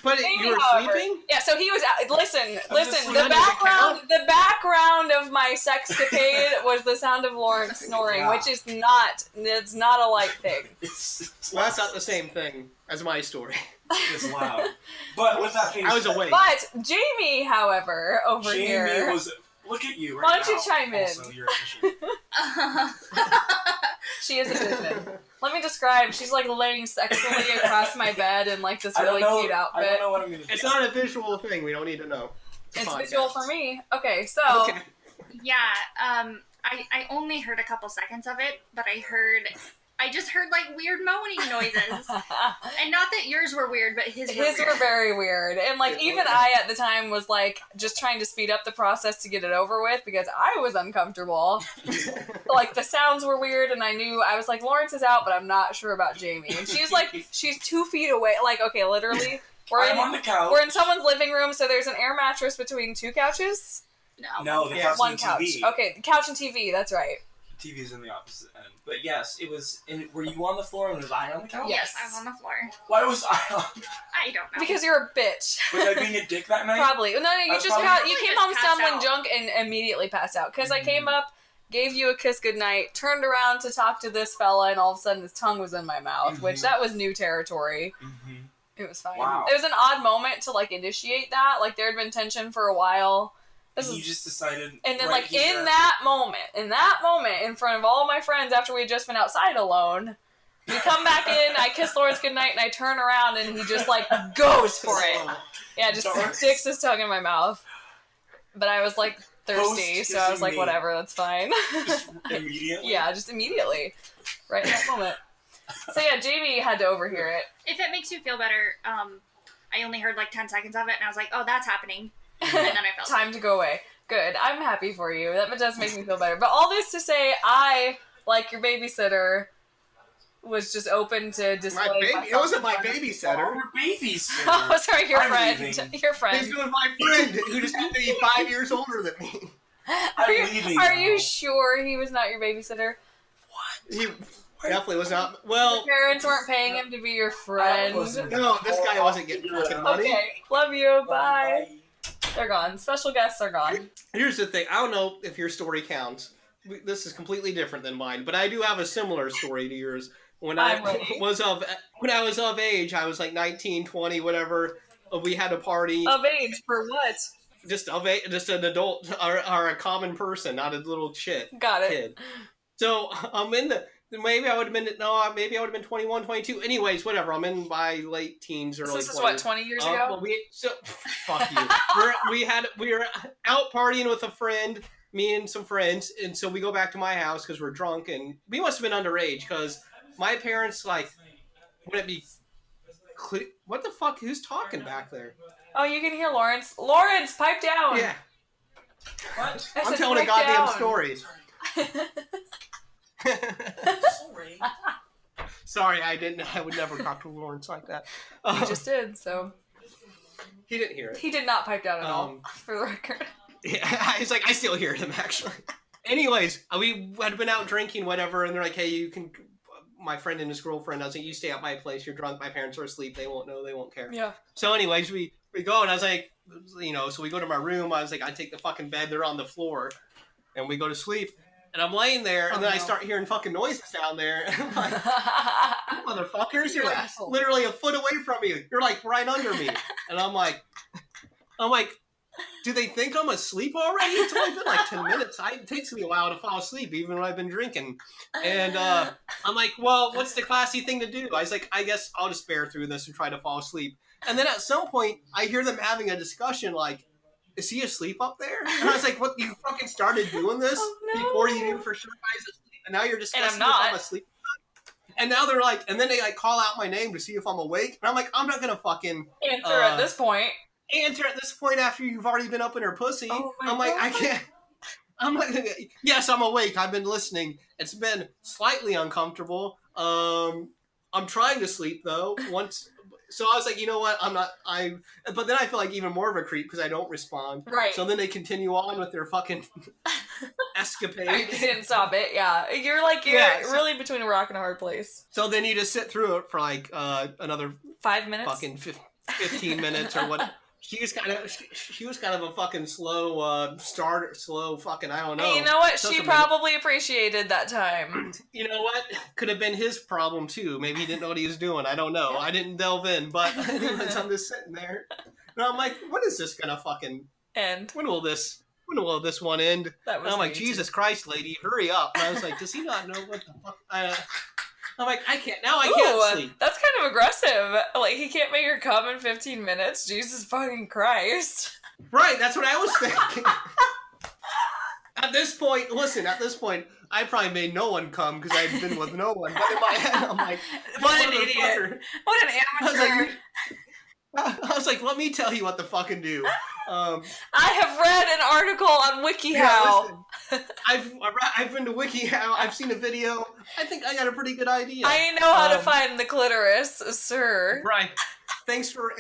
But Maybe, you were however- sleeping? Yeah, so he was out. Listen. sleeping. The background of my sexcapade was the sound of Lawrence snoring, which is not a light thing. Well, that's not the same thing as my story. It's loud. But with that being I was said, awake. But Jamie, however, over Jamie here. was. Look at you right Why don't you now. chime in? Also, you're a vision. She is a vision. Let me describe. She's like laying sexually across my bed in like this I don't really know. cute I outfit. don't know what I'm gonna do. It's not a visual thing. We don't need to know. It's a visual podcast. for me. Okay, so Okay. Yeah, I only heard a couple seconds of it, but I just heard like weird moaning noises. And not that yours were weird, but his his weird. were very weird. And like even I at the time was like just trying to speed up the process to get it over with because I was uncomfortable. Like the sounds were weird and I was like, Lawrence is out, but I'm not sure about Jamie. And she's like, she's 2 feet away. Like, okay, literally. I'm on the couch. We're in someone's living room, so there's an air mattress between 2 couches. No, the couch One and couch. TV. Okay, the couch and TV, that's right. TV's in the opposite end. But yes, it was. Were you on the floor and was I on the couch? Yes. Yes, I was on the floor. Why was I on? I don't know. Because you're a bitch. Was I being a dick that night? Probably. No, you was just probably- you came just home passed stumbling out. drunk and immediately passed out. Because I came up, gave you a kiss goodnight, turned around to talk to this fella, and all of a sudden his tongue was in my mouth, which that was new territory. Mm-hmm. It was fine. Wow. It was an odd moment to like initiate that. Like there had been tension for a while. And you just decided. And then, right like, here. in that moment, in front of all my friends after we had just been outside alone, we come back in, I kiss Lawrence goodnight, and I turn around, and he just, like, goes for it. Yeah, just Dark. sticks his tongue in my mouth. But I was, like, thirsty, so I was like, Post-kissing me. whatever, that's fine. Just immediately. Yeah, just immediately. Right in that moment. So, yeah, Jamie had to overhear it. If it makes you feel better, I only heard like 10 seconds of it, and I was like, oh, that's happening. And then I felt Time to go away. Good. I'm happy for you. That does make me feel better. But all this to say, I, like your babysitter, was just open to display. My baby. It myself. wasn't my babysitter. Your babysitter. Oh, sorry, your I'm friend. leaving. Your He's friend. doing my friend who just happened to be 5 years older than me. Are leaving are now. you sure he was not your babysitter? He definitely was not. Well, Your parents weren't paying him to be your friend. I wasn't. no, this guy wasn't getting fucking money. Okay. Love you. Bye. They're gone. Special guests are gone. Here's the thing. I don't know if your story counts. This is completely different than mine, but I do have a similar story to yours. When I'm I ready. was of age, I was like 19, 20, whatever. We had a party. Of age for what? Just an adult or a common person, not a little shit Got it. kid. So I'm in maybe I would have been 21, 22. Anyways, whatever. I'm in my late teens, So early 20s. this is what, 20 years ago? Well, fuck you. we were out partying with a friend, me and some friends, and so we go back to my house because we're drunk, and we must have been underage because my parents wouldn't be. What the fuck? Who's talking back there? Oh, you can hear Lawrence. Lawrence, pipe down. Yeah, What? I I'm said telling a pipe goddamn down. story. Sorry. Sorry, I would never talk to Lawrence like that. He just did, so. He didn't hear it. He did not pipe down at all, Um, for the record. Yeah, he's like, I still hear him actually. Anyways, we had been out drinking, whatever, and they're like, hey, you can. My friend and his girlfriend, I was like, you stay at my place. You're drunk. My parents are asleep. They won't know. They won't care. Yeah. So, anyways, we go, and I was like, so we go to my room. I was like, I take the fucking bed. They're on the floor, and we go to sleep. And I'm laying there, and then I start hearing fucking noises down there. And I'm like, motherfuckers, you're You like asshole. literally a foot away from me. You're like right under me. And I'm like, do they think I'm asleep already? It's only been like 10 minutes. It takes me a while to fall asleep, even when I've been drinking. And I'm like, well, what's the classy thing to do? I was like, I guess I'll just bear through this and try to fall asleep. And then at some point, I hear them having a discussion like, is he asleep up there? And I was like, what? You fucking started doing this before you knew for sure I was asleep, and now you're discussing if I'm asleep. And now they're like, and then they like call out my name to see if I'm awake, and I'm like, I'm not gonna fucking answer at this point. Answer at this point after you've already been up in her pussy. Oh I'm like, I can't. I'm not gonna. Yes, I'm awake. I've been listening. It's been slightly uncomfortable. I'm trying to sleep though. So I was like, you know what? I'm not. But then I feel like even more of a creep because I don't respond. Right. So then they continue on with their fucking escapade. I didn't stop it. Yeah, you're really between a rock and a hard place. So then you just sit through it for like another 5 minutes, fucking 15 minutes or what. She was kind of a fucking slow starter, slow fucking, I don't know. Hey, you know what? She probably appreciated that time. You know what? Could have been his problem too. Maybe he didn't know what he was doing. I don't know. I didn't delve in, but anyways, I'm just sitting there. And I'm like, when is this gonna fucking end? When will this one end? That was and I'm like, Jesus Christ, lady, hurry up. And I was like, does he not know what the fuck? I'm like, I can't sleep. That's kind of aggressive. Like, he can't make her come in 15 minutes? Jesus fucking Christ. Right, that's what I was thinking. At this point, I probably made no one come because I'd been with no one. But in my head, I'm like, what an idiot. What an amateur. I was like, let me tell you what to fucking do. I have read an article on WikiHow. I've been to WikiHow. I've seen a video. I think I got a pretty good idea. I know how to find the clitoris, sir. Right. Thanks for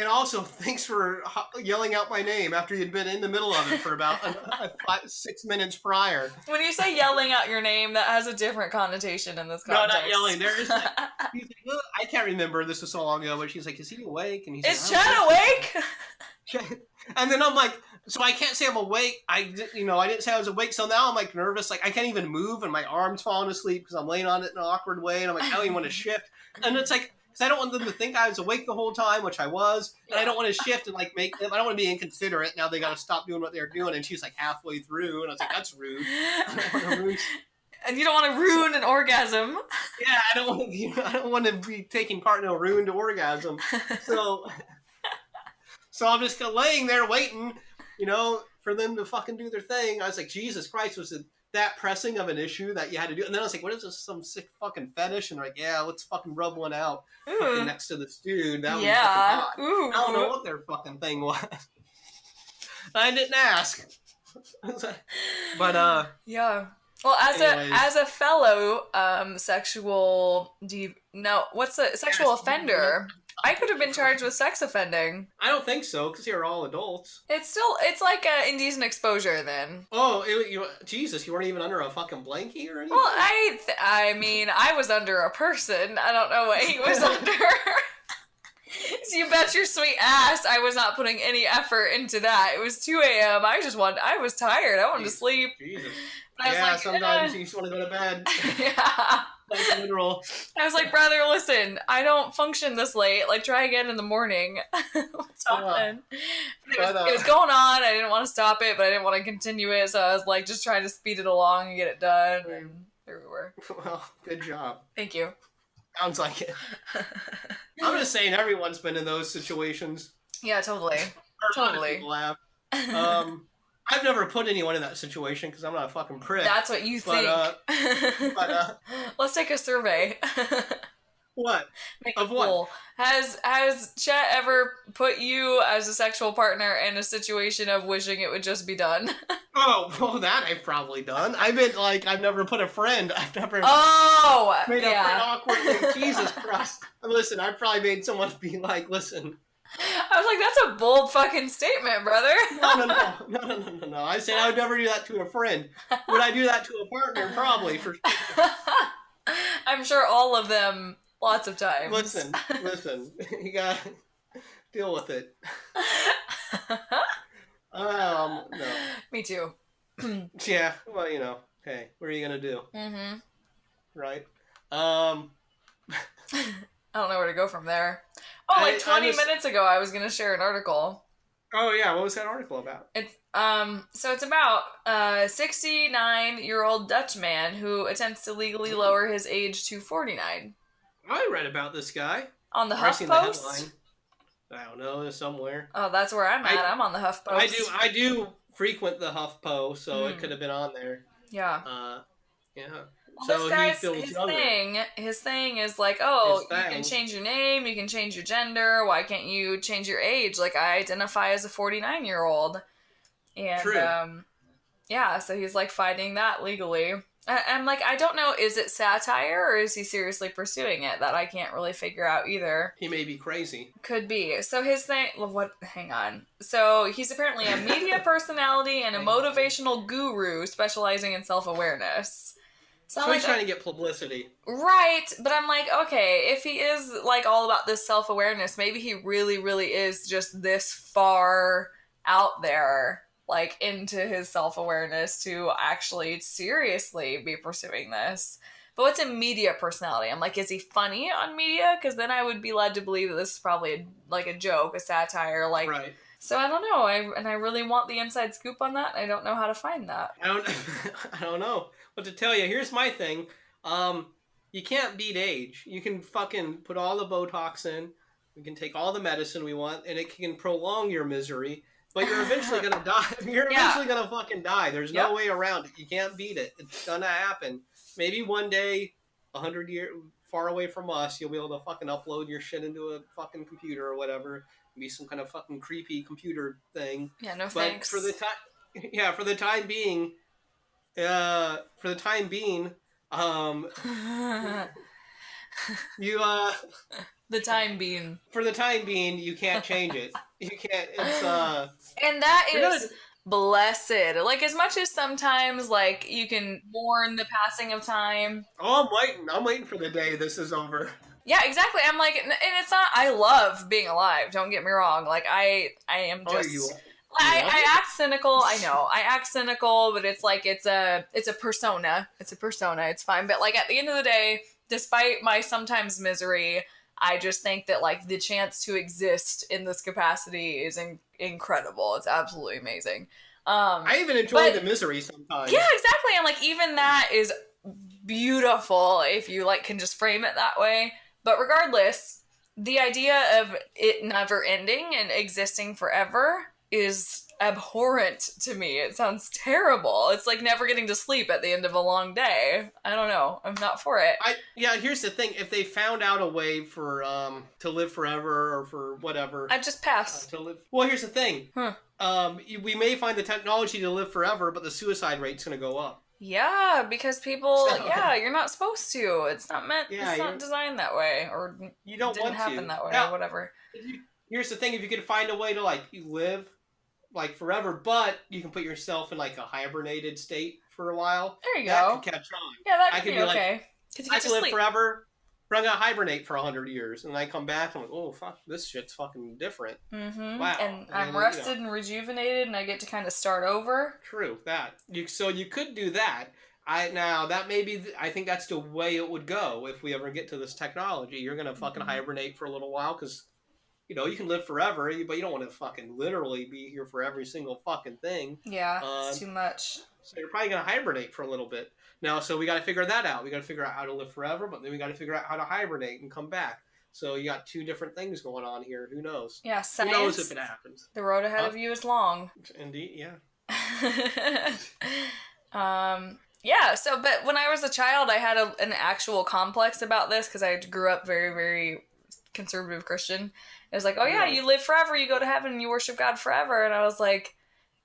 yelling out my name after you'd been in the middle of it for about 6 minutes prior. When you say yelling out your name, that has a different connotation in this context. No, not yelling. There is like, he's like, well, I can't remember. This was so long ago, but she's like, is he awake? And he's is Chad awake? And then I'm like, so I can't say I'm awake. I didn't say I was awake. So now I'm like nervous. Like I can't even move and my arm's falling asleep because I'm laying on it in an awkward way. And I'm like, I don't even want to shift. And it's like, because I don't want them to think I was awake the whole time, which I was. And I don't want to shift and like make them, I don't want to be inconsiderate. Now they got to stop doing what they're doing. And she's like halfway through. And I was like, that's rude. I don't want to ruin. And you don't want to ruin an orgasm. Yeah, I don't want to be taking part in a ruined orgasm. So I'm just laying there waiting, for them to fucking do their thing. I was like, Jesus Christ, was it that pressing of an issue that you had to do? And then I was like, what is this, some sick fucking fetish? And they're like, yeah, let's fucking rub one out fucking next to this dude. That was fucking hot. I don't know what their fucking thing was. I didn't ask. But, yeah. Well, as a fellow sexual offender, I could have been charged with sex offending. I don't think so, because you're all adults. It's like indecent exposure then. Oh, Jesus, you weren't even under a fucking blankie or anything? Well, I mean, I was under a person. I don't know what he was under. So you bet your sweet ass I was not putting any effort into that. It was 2 a.m. I was tired. I wanted to sleep. Jesus. Yeah, sometimes you just want to go to bed. Yeah. Like literal. I was like, brother, listen, I don't function this late. Like, try again in the morning. What's happening? It was going on. I didn't want to stop it, but I didn't want to continue it. So I was like, just trying to speed it along and get it done. And there we were. Well, good job. Thank you. Sounds like it. I'm just saying everyone's been in those situations. Yeah, totally. Totally. People have. I've never put anyone in that situation because I'm not a fucking prick. That's what you think. Let's take a survey. What? Of what? Has Chet ever put you as a sexual partner in a situation of wishing it would just be done? Oh, well, that I've probably done. I've never put a friend. I've never made a friend awkwardly. Jesus Christ. Listen, I've probably made someone be like, listen. I was like, that's a bold fucking statement, brother. No. I said I would never do that to a friend. Would I do that to a partner? Probably, for sure. I'm sure all of them, lots of times. Listen. You gotta deal with it. No. Me too. Yeah, well, hey, what are you gonna do? Mm-hmm. Right? I don't know where to go from there. Oh, 20 minutes ago, I was going to share an article. Oh, yeah. What was that article about? It's it's about a 69-year-old Dutch man who attempts to legally lower his age to 49. I read about this guy. On the HuffPost? I don't know, somewhere. Oh, that's where I'm at. I'm on the HuffPost. I do frequent the HuffPo, so it could have been on there. Yeah. Yeah. Well, So this guy's, he feels younger. his thing is like, oh, His you thing. can change your name, you can change your gender. Why can't you change your age? Like, I identify as a 49-year-old. And, True. yeah, so he's like fighting that legally. I'm like, I don't know, is it satire or is he seriously pursuing it? That I can't really figure out either. He may be crazy. Could be. So his thing, hang on. So he's apparently a media personality and a motivational guru specializing in self-awareness. So he's trying to get publicity. Right, but I'm like, okay, if he is like all about this self-awareness, maybe he really, really is just this far out there, like into his self-awareness to actually seriously be pursuing this. But what's a media personality? I'm like, is he funny on media? Because then I would be led to believe that this is probably like a joke, a satire, like. Right. So I don't know. I really want the inside scoop on that. I don't know how to find that. I don't know what to tell you. Here's my thing. You can't beat age. You can fucking put all the Botox in. We can take all the medicine we want, and it can prolong your misery. But you're eventually gonna die. You're eventually gonna fucking die. There's no way around it. You can't beat it. It's gonna happen. Maybe one day, 100 years far away from us, you'll be able to fucking upload your shit into a fucking computer or whatever. Be some kind of fucking creepy computer thing. Yeah, no but thanks. For the time being, you the time being. For the time being, you can't change it. You can't. It's And that is blessed. Like, as much as sometimes, like, you can mourn the passing of time. Oh, I'm waiting for the day this is over. Yeah, exactly. I'm like, and it's not, I love being alive, don't get me wrong. Like, I am just, I act cynical, I know. I act cynical, but it's like, it's a persona. It's a persona, it's fine. But, like, at the end of the day, despite my sometimes misery, I just think that, like, the chance to exist in this capacity is incredible. It's absolutely amazing. I even enjoy the misery sometimes. Yeah, exactly. And, like, even that is beautiful if you, like, can just frame it that way. But regardless, the idea of it never ending and existing forever is abhorrent to me. It sounds terrible. It's like never getting to sleep at the end of a long day. I don't know. I'm not for it. Here's the thing. If they found out a way for to live forever or for whatever, I'd just pass. To live. Well, here's the thing. We may find the technology to live forever, but the suicide rate's going to go up. Yeah, because people, you're not supposed to. It's not meant, it's not designed that way, or you don't didn't want happen to. that way, or whatever. Here's the thing, if you could find a way to, like, you live, like, forever, but you can put yourself in, like, a hibernated state for a while. There you that go. Could catch on. Yeah, that could be okay. I could live forever, but I'm going to hibernate for 100 years, and I come back, and I'm like, oh, fuck, this shit's fucking different. Mm-hmm. Wow. And I'm rested and rejuvenated, and I get to kind of start over. True, that. So you could do that. I think that's the way it would go if we ever get to this technology. You're going to fucking hibernate for a little while because, you know, you can live forever, but you don't want to fucking literally be here for every single fucking thing. Yeah, it's too much. So you're probably going to hibernate for a little bit. Now, so we got to figure that out. We got to figure out how to live forever, but then we got to figure out how to hibernate and come back. So you got two different things going on here. Who knows? Yeah, science. Who knows if it happens? The road ahead of you is long. Indeed, yeah. Yeah, but when I was a child, I had an actual complex about this because I grew up very, very conservative Christian. It was like, oh yeah, you live forever, you go to heaven, and you worship God forever. And I was like,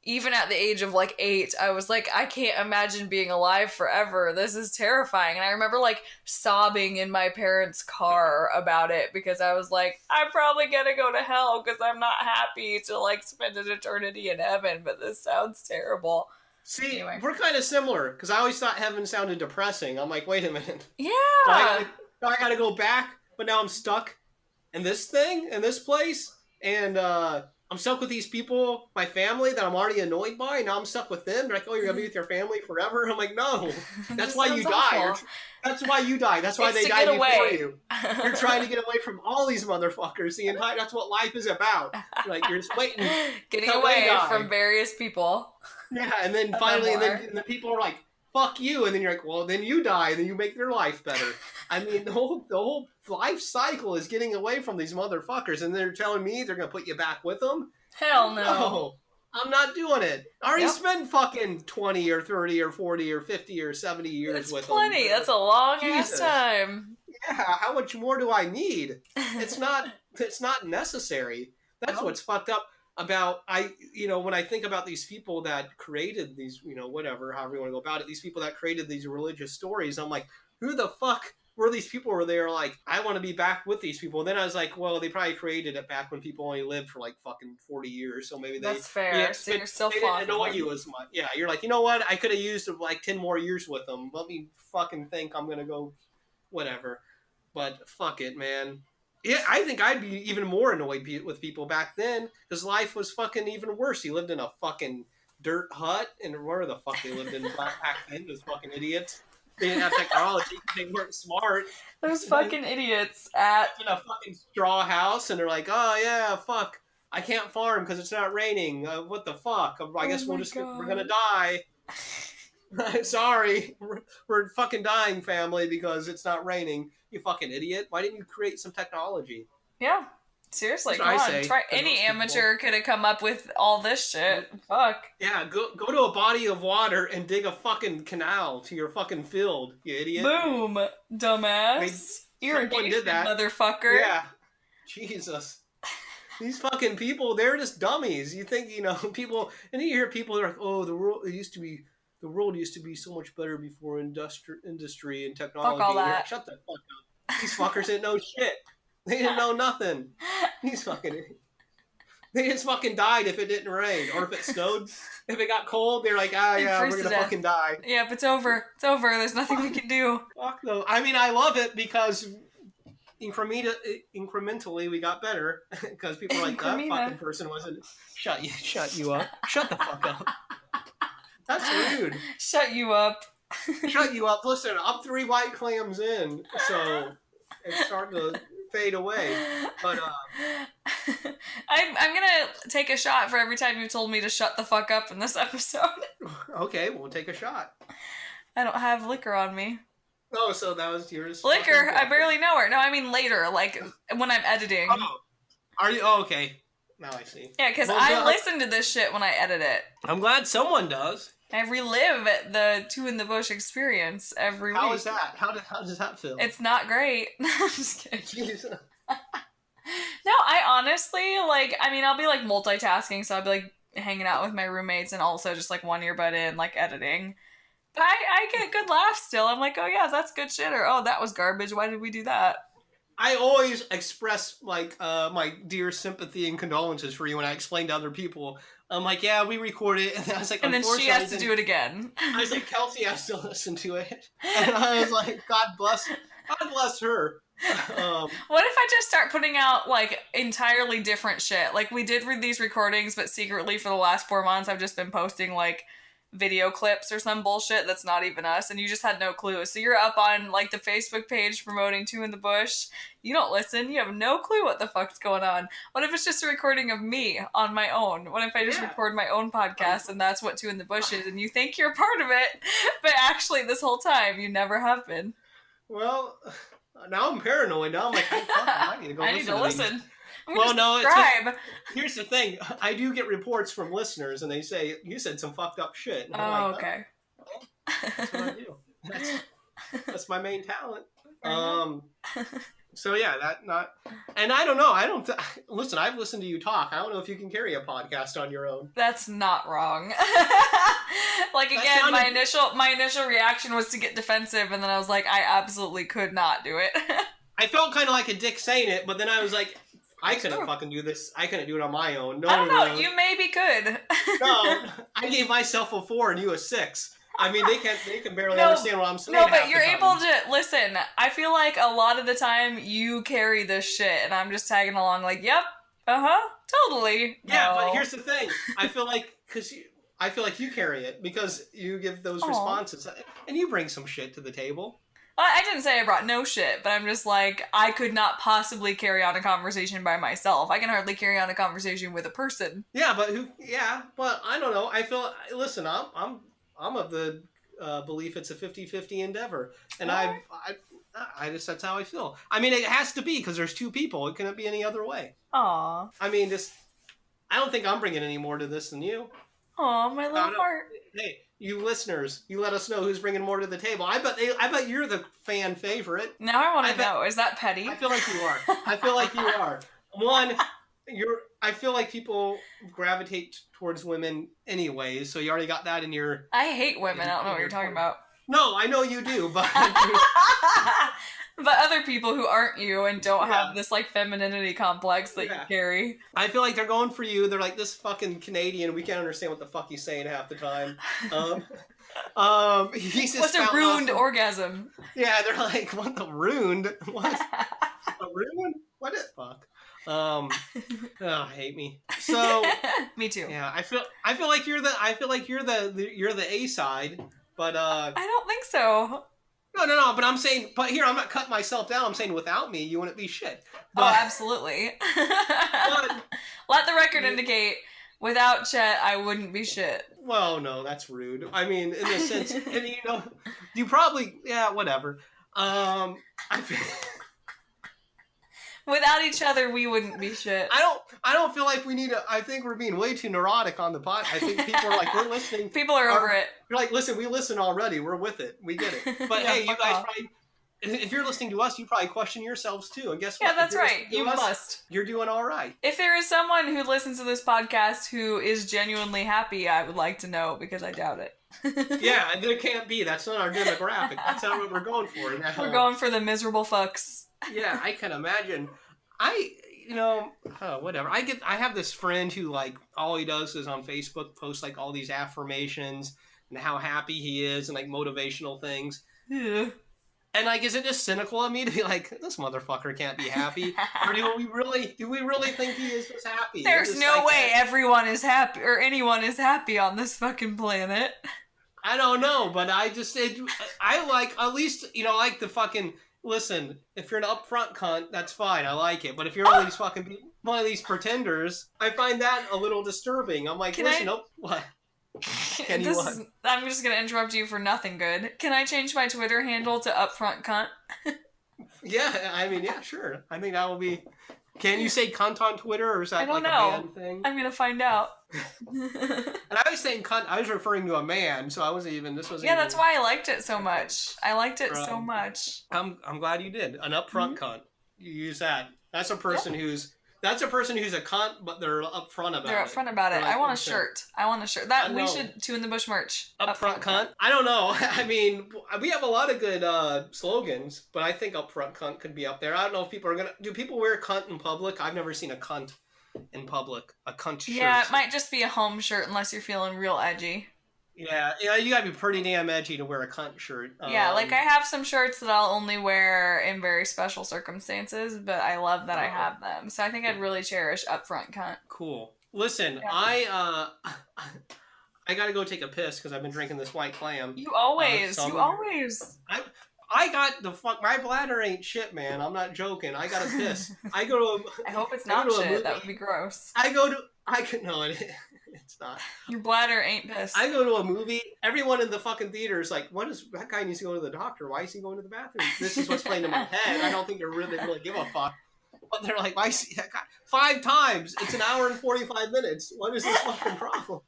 even at the age of like 8, I was like, I can't imagine being alive forever. This is terrifying. And I remember like sobbing in my parents' car about it because I was like, I'm probably gonna go to hell because I'm not happy to like spend an eternity in heaven, but this sounds terrible. See, we're kind of similar, because I always thought heaven sounded depressing. I'm like, wait a minute. Yeah. I gotta go back, but now I'm stuck in this thing, in this place, and I'm stuck with these people, my family, that I'm already annoyed by. Now I'm stuck with them. They're like, oh, you're gonna be with your family forever? I'm like, no. That's why you die. That's why you die. That's why they died before you. You're trying to get away from all these motherfuckers. That's what life is about. Like, you're just waiting. Getting away from various people. Yeah, and then finally, and then the people are like, fuck you, and then you're like, well, then you die, and then you make their life better. I mean, the whole life cycle is getting away from these motherfuckers, and they're telling me they're gonna put you back with them. Hell no. No, I'm not doing it. I already spent fucking 20 or 30 or 40 or 50 or 70 years That's with plenty. them. That's a long ass Jesus. time. Yeah, how much more do I need? It's not necessary. That's what's fucked up about when I think about these people that created these, whatever, however you want to go about it, these people that created these religious stories, I'm like, who the fuck were these people where they were like, I want to be back with these people? And then I was like, well, they probably created it back when people only lived for like fucking 40 years, so maybe That's fair. So you're still they didn't annoy you as much. Yeah, you're like, you know what? I could have used like 10 more years with them. Let me fucking think I'm gonna go, whatever. But fuck it, man. Yeah, I think I'd be even more annoyed with people back then because life was fucking even worse. You lived in a fucking dirt hut, and where the fuck they lived in back then? Those fucking idiots. They didn't have technology. They weren't smart. Those fucking idiots at in a fucking straw house, and they're like, "Oh yeah, fuck, I can't farm because it's not raining. What the fuck? I guess we're gonna die." Sorry, we're fucking dying, family, because it's not raining. You fucking idiot! Why didn't you create some technology? Yeah. Seriously, That's come on. Try any amateur could have come up with all this shit. Fuck. Yeah, go to a body of water and dig a fucking canal to your fucking field, you idiot. Boom, dumbass. Irrigation, did that. motherfucker. Yeah. Jesus. These fucking people, they're just dummies. You think, people, and you hear people that are like, oh, the world used to be so much better before industry and technology. Fuck all that. Like, shut the fuck up. These fuckers didn't know shit. They didn't know nothing. These fucking... They just fucking died if it didn't rain. Or if it snowed. If it got cold, they're like, yeah, we're gonna fucking die. Yep, it's over. It's over. There's nothing we can do. Fuck though. I mean, I love it because incrementally we got better. Because people are like, that fucking person wasn't... Shut you up. Shut the fuck up. That's rude. Shut you up. Shut you up. Listen, I'm 3 white clams in, so it's starting to fade away. But I'm gonna take a shot for every time you told me to shut the fuck up in this episode. Okay, we'll take a shot. I don't have liquor on me. Oh, so that was yours. Liquor? I barely know her. No, I mean later, like when I'm editing. Oh, are you? Oh, okay. Now I see. Yeah, because I listen to this shit when I edit it. I'm glad someone does. I relive the Two in the Bush experience every week. How is that? How does that feel? It's not great. I'm just kidding. No, I honestly, I'll be, multitasking, so I'll be, hanging out with my roommates and also just, one earbud in, editing. But I get good laughs still. I'm like, oh, yeah, that's good shit, or, oh, that was garbage. Why did we do that? I always express, my dear sympathy and condolences for you when I explain to other people. I'm like, yeah, we recorded it. And I was like, and then she has to do it again. I was like, Kelsey has to listen to it. And I was like, God bless her. What if I just start putting out, entirely different shit? We did read these recordings, but secretly for the last 4 months, I've just been posting, video clips or some bullshit that's not even us, and you just had no clue. So you're up on, the Facebook page promoting Two in the Bush. You don't listen. You have no clue what the fuck's going on. What if it's just a recording of me on my own? What if I just record my own podcast, and that's what Two in the Bush is, and you think you're part of it, but actually this whole time you never have been? Well, now I'm paranoid. Now I'm like, I need to go listen. Well, no, here's the thing. I do get reports from listeners, and they say, you said some fucked up shit. And I'm like, okay. That's what I do. That's my main talent. So yeah, and I don't know. Listen, I've listened to you talk. I don't know if you can carry a podcast on your own. That's not wrong. Again, my initial reaction was to get defensive, and then I was like, I absolutely could not do it. I felt kind of like a dick saying it, but then I was like, I couldn't fucking do this. I couldn't do it on my own. No, I don't know. You maybe could. No, I gave myself a 4 and you a 6. I mean, they can barely understand what I'm saying. No, but you're able to listen. I feel like a lot of the time you carry this shit, and I'm just tagging along. Yep, totally. Yeah, no. But here's the thing. I feel like you carry it because you give those responses, and you bring some shit to the table. I didn't say I brought no shit, but I'm just I could not possibly carry on a conversation by myself. I can hardly carry on a conversation with a person. Yeah, but but I don't know. I feel, listen, I'm of the belief it's a 50-50 endeavor. And I just, that's how I feel. I mean, it has to be because there's two people. It couldn't be any other way. Aw. I mean, I don't think I'm bringing any more to this than you. Aw, my little heart. Hey, you listeners, you let us know who's bringing more to the table. I bet you're the fan favorite. Now I want to know. Is that petty? I feel like you are. I feel like you are. One, I feel like people gravitate towards women anyways, so you already got that in your... I hate women. I don't know what you're talking about. No, I know you do, but... But other people who aren't you and don't have this, like, femininity complex that you carry. I feel like they're going for you. They're like, this fucking Canadian, we can't understand what the fuck he's saying half the time. He's just What's a ruined orgasm? Yeah, they're like, what the ruined? What? A ruined? What is fuck? Hate me. So me too. Yeah, I feel like you're the A side, but I don't think so. No, but I'm saying, but here, I'm not cutting myself down. I'm saying without me, you wouldn't be shit. But, oh, absolutely. Let the record indicate, without Chet, I wouldn't be shit. Well, no, that's rude. I mean, in the sense, and you probably, whatever. Without each other, we wouldn't be shit. I don't feel like we need I think we're being way too neurotic on the pod. I think people are like, we're listening. People are over it. You're like, listen, we listen already. We're with it. We get it. But hey, you guys probably, if you're listening to us, you probably question yourselves too. And guess what? Yeah, that's right. You must. You're doing all right. If there is someone who listens to this podcast who is genuinely happy, I would like to know, because I doubt it. Yeah, there can't be. That's not our demographic. That's not what we're going for now. We're going for the miserable fucks. Yeah, I can imagine. Whatever. I have this friend who, like, all he does is on Facebook post, like, all these affirmations and how happy he is and, like, motivational things. Yeah. And, like, is it just cynical of me to be like, this motherfucker can't be happy? Or do we really think he is just happy? There's no way everyone is happy, or anyone is happy on this fucking planet. I don't know, but I like, at least, like the fucking... Listen, if you're an upfront cunt, that's fine. I like it. But if you're one of these fucking one of these pretenders, I find that a little disturbing. I'm like, what? I'm just gonna interrupt you for nothing good. Can I change my Twitter handle to upfront cunt? Yeah, I mean, yeah, sure. I think that will be. Can you say cunt on Twitter, or is that like a band thing? I'm gonna find out. And I was saying cunt. I was referring to a man, so I wasn't even. This wasn't. Yeah, that's why I liked it so much. I liked it so much. I'm glad you did an upfront cunt. You use that. That's a person who's a cunt, but they're upfront about it. They're upfront about it. I want a shirt. That we should Two in the Bush merch. Upfront cunt. I don't know. I mean, we have a lot of good slogans, but I think upfront cunt could be up there. I don't know if people are gonna. Do people wear cunt in public? I've never seen a cunt in public. A cunt shirt. Yeah, it might just be a home shirt unless you're feeling real edgy. Yeah, you gotta be pretty damn edgy to wear a cunt shirt. Yeah, like I have some shirts that I'll only wear in very special circumstances, but I love that I have them. So I think I'd really cherish upfront cunt. Cool. Listen, yeah. I gotta go take a piss because I've been drinking this white clam. You always. I got the fuck. My bladder ain't shit, man. I'm not joking. I gotta piss. I hope it's not shit. That would be gross. No, it's not. Your bladder ain't pissed. I go to a movie. Everyone in the fucking theater is like, that guy needs to go to the doctor. Why is he going to the bathroom? This is what's playing in my head. I don't think they really give a fuck. But they're like, why is that guy? 5 times. It's an hour and 45 minutes. What is this fucking problem?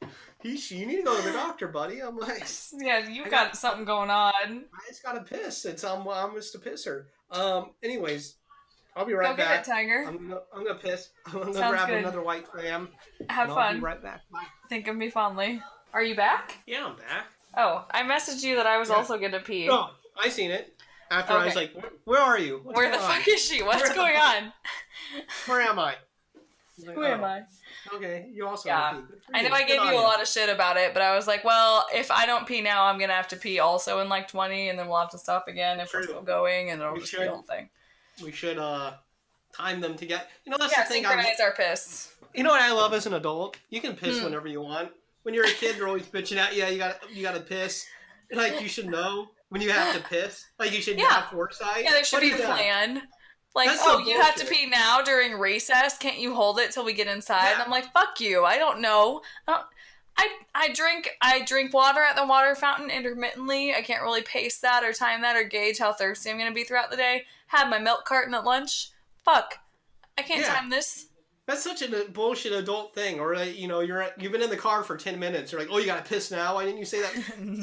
You need to go to the doctor, buddy. I'm like, yeah, you got something going on. I just gotta piss. I'm just a pisser. Anyways, I'll be right back. Go get it, Tiger. I'm gonna piss. I'm gonna grab another white clam. Have fun. I'll be right back. Bye. Think of me fondly. Are you back? Yeah, I'm back. Oh, I messaged you that I was also gonna pee. Oh, I seen it. After I was like, where are you? Where the fuck is she? What's going on? Where am I? Like, who am I? Okay, you also have to pee. I know I gave you a lot of shit about it, but I was like, well, if I don't pee now, I'm gonna have to pee also in like 20, and then we'll have to stop again if we're still going, and it'll just be the whole thing. We should time them together. That's the thing. Synchronize our piss. You know what I love as an adult? You can piss whenever you want. When you're a kid, they're always bitching at you. You gotta piss. Like, you should know when you have to piss. Like, you should have foresight. Yeah, there should be a plan. Like, you have to pee now during recess. Can't you hold it till we get inside? Yeah. I'm like, fuck you. I don't know. I drink water at the water fountain intermittently. I can't really pace that or time that or gauge how thirsty I'm gonna be throughout the day. Have my milk carton at lunch. Fuck. I can't time this. That's such a bullshit adult thing. Or you've been in the car for 10 minutes. You're like, oh, you gotta piss now. Why didn't you say that?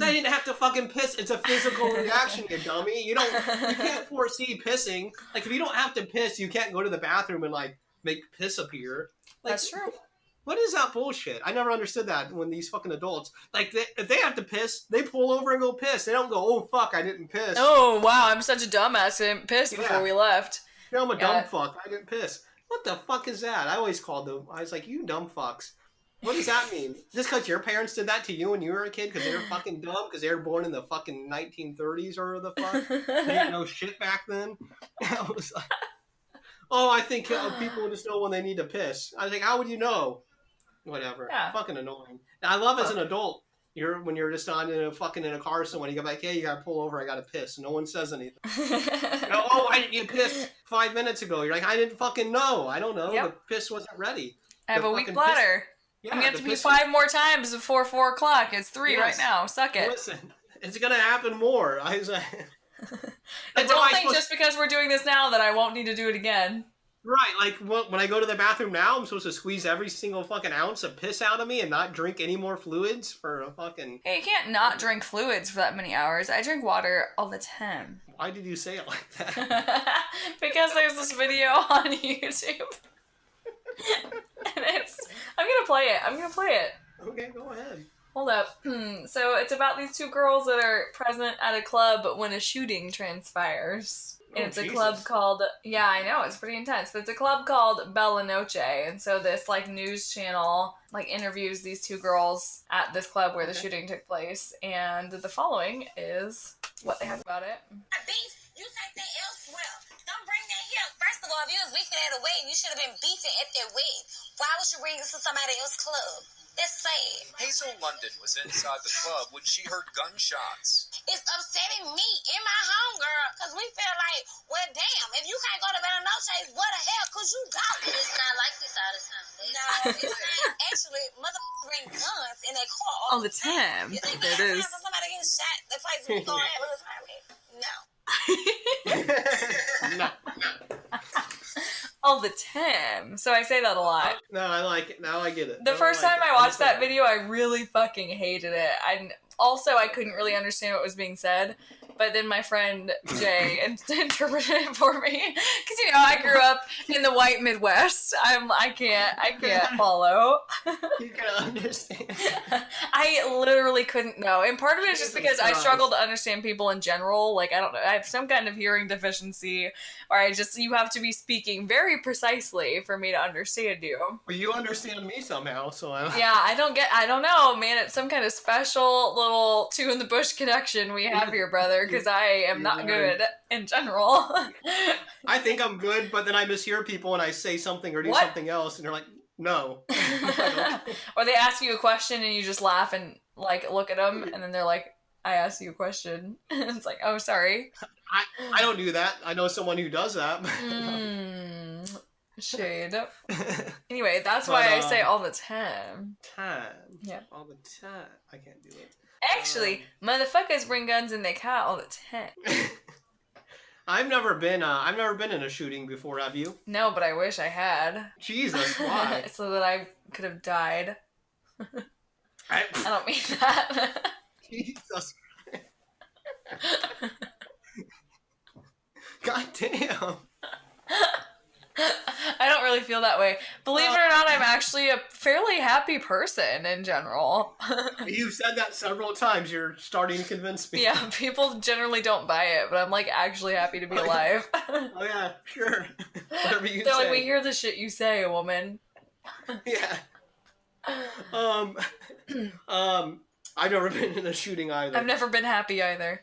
I didn't have to fucking piss. It's a physical reaction, you dummy. You can't foresee pissing. Like if you don't have to piss, you can't go to the bathroom and like make piss appear. Like, that's true. What is that bullshit? I never understood that when these fucking adults, like, if they have to piss, they pull over and go piss. They don't go, oh, fuck, I didn't piss. Oh, wow, I'm such a dumbass. I didn't piss before we left. Yeah, I'm a dumb fuck. I didn't piss. What the fuck is that? I always called them. I was like, you dumb fucks. What does that mean? Just because your parents did that to you when you were a kid because they were fucking dumb? Because they were born in the fucking 1930s or the fuck? They didn't know shit back then? I was like, oh, I think people just know when they need to piss. I was like, how would you know? Whatever. Yeah. Fucking annoying. I love as an adult, when you're just in a car with someone, you go like, hey, you gotta pull over, I gotta piss. No one says anything. Oh, I didn't get pissed 5 minutes ago. You're like, I didn't fucking know. I don't know. Yep. The piss wasn't ready. I have a weak bladder. Yeah, I'm gonna have to pee 5 more times before 4 o'clock. It's 3 right now. Suck it. Listen, it's gonna happen more. I was like, I don't think just because we're doing this now that I won't need to do it again. Right, like when I go to the bathroom now, I'm supposed to squeeze every single fucking ounce of piss out of me and not drink any more fluids for a fucking... Hey, you can't not drink fluids for that many hours. I drink water all the time. Why did you say it like that? Because there's this video on YouTube. And I'm gonna play it. Okay, go ahead. Hold up. So it's about these 2 girls that are present at a club when a shooting transpires. And it's a club called, yeah, I know, it's pretty intense, but it's a club called Bella Noche, and so this, like, news channel, like, interviews these 2 girls at this club where the shooting took place, and the following is what they have about it. Beef, you take that elsewhere. Don't bring that here. First of all, if you was beefing at a wedding, you should have been beefing at that wedding. Why would you bring this to somebody else's club? That's sad. Hazel London was inside the club when she heard gunshots. It's upsetting me in my home, girl, because we feel like, well, damn, if you can't go to Bella Noche, what the hell could you go? It's not like this all the time. No, it's not. Actually, motherfuckers bring guns in their car all the time. You think it is. Somebody getting shot, the place we go have a little time with? No. No. All the time. So I say that a lot. No, I like it. Now I get it. The first time I watched that video, I really fucking hated it. I couldn't really understand what was being said. But then my friend Jay interpreted it for me. Because, I grew up in the white Midwest. I can't follow. You can understand. I literally couldn't know. And part of it is just because I struggle to understand people in general. Like, I don't know. I have some kind of hearing deficiency. Or you have to be speaking very precisely for me to understand you. Well, you understand me somehow, so yeah, I don't know, man. It's some kind of special little 2 in the bush connection we have here, brother. Because I am not good in general. I think I'm good, but then I mishear people and I say something or do something else, and they're like, no. Or they ask you a question and you just laugh and, like, look at them, and then they're like, I asked you a question. And it's like, oh, sorry. I don't do that. I know someone who does that. Shade. Anyway, that's why I say all the time. Yeah. All the time. I can't do it. Actually, motherfuckers bring guns in their car all the time. I've never been in a shooting before, have you? No, but I wish I had. Jesus, why? So that I could have died. I don't mean that. Jesus Christ. God damn. I don't really feel that way. Believe it or not, I'm actually a fairly happy person in general. You've said that several times. You're starting to convince me. Yeah, people generally don't buy it, but I'm like actually happy to be alive. Oh yeah, sure. Whatever you say. They're like, we hear the shit you say, woman. Yeah. I've never been in a shooting either. I've never been happy either.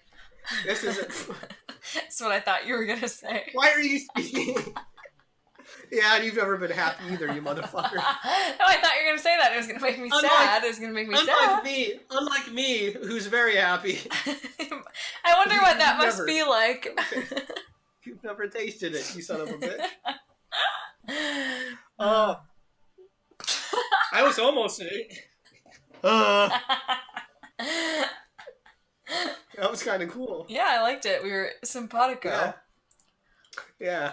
This isn't. That's what I thought you were gonna say. Why are you speaking? Yeah, and you've never been happy either, you motherfucker. No, I thought you were gonna say that. It was gonna make me sad. It was gonna make me sad. Unlike me, who's very happy. I wonder what that must be like. You've never tasted it, you son of a bitch. I was almost That was kind of cool. Yeah, I liked it. We were simpatico. Yeah. Yeah.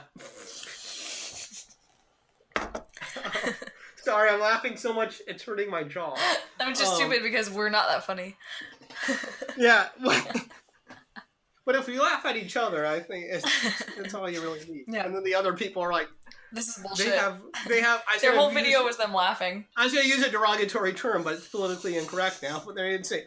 Sorry, I'm laughing so much it's hurting my jaw. I'm just stupid because we're not that funny. Yeah. But if we laugh at each other, I think it's all you really need. Yeah. And then the other people are like, This is bullshit. They have. Their whole video was them laughing. I was going to use a derogatory term, but it's politically incorrect now. But they didn't say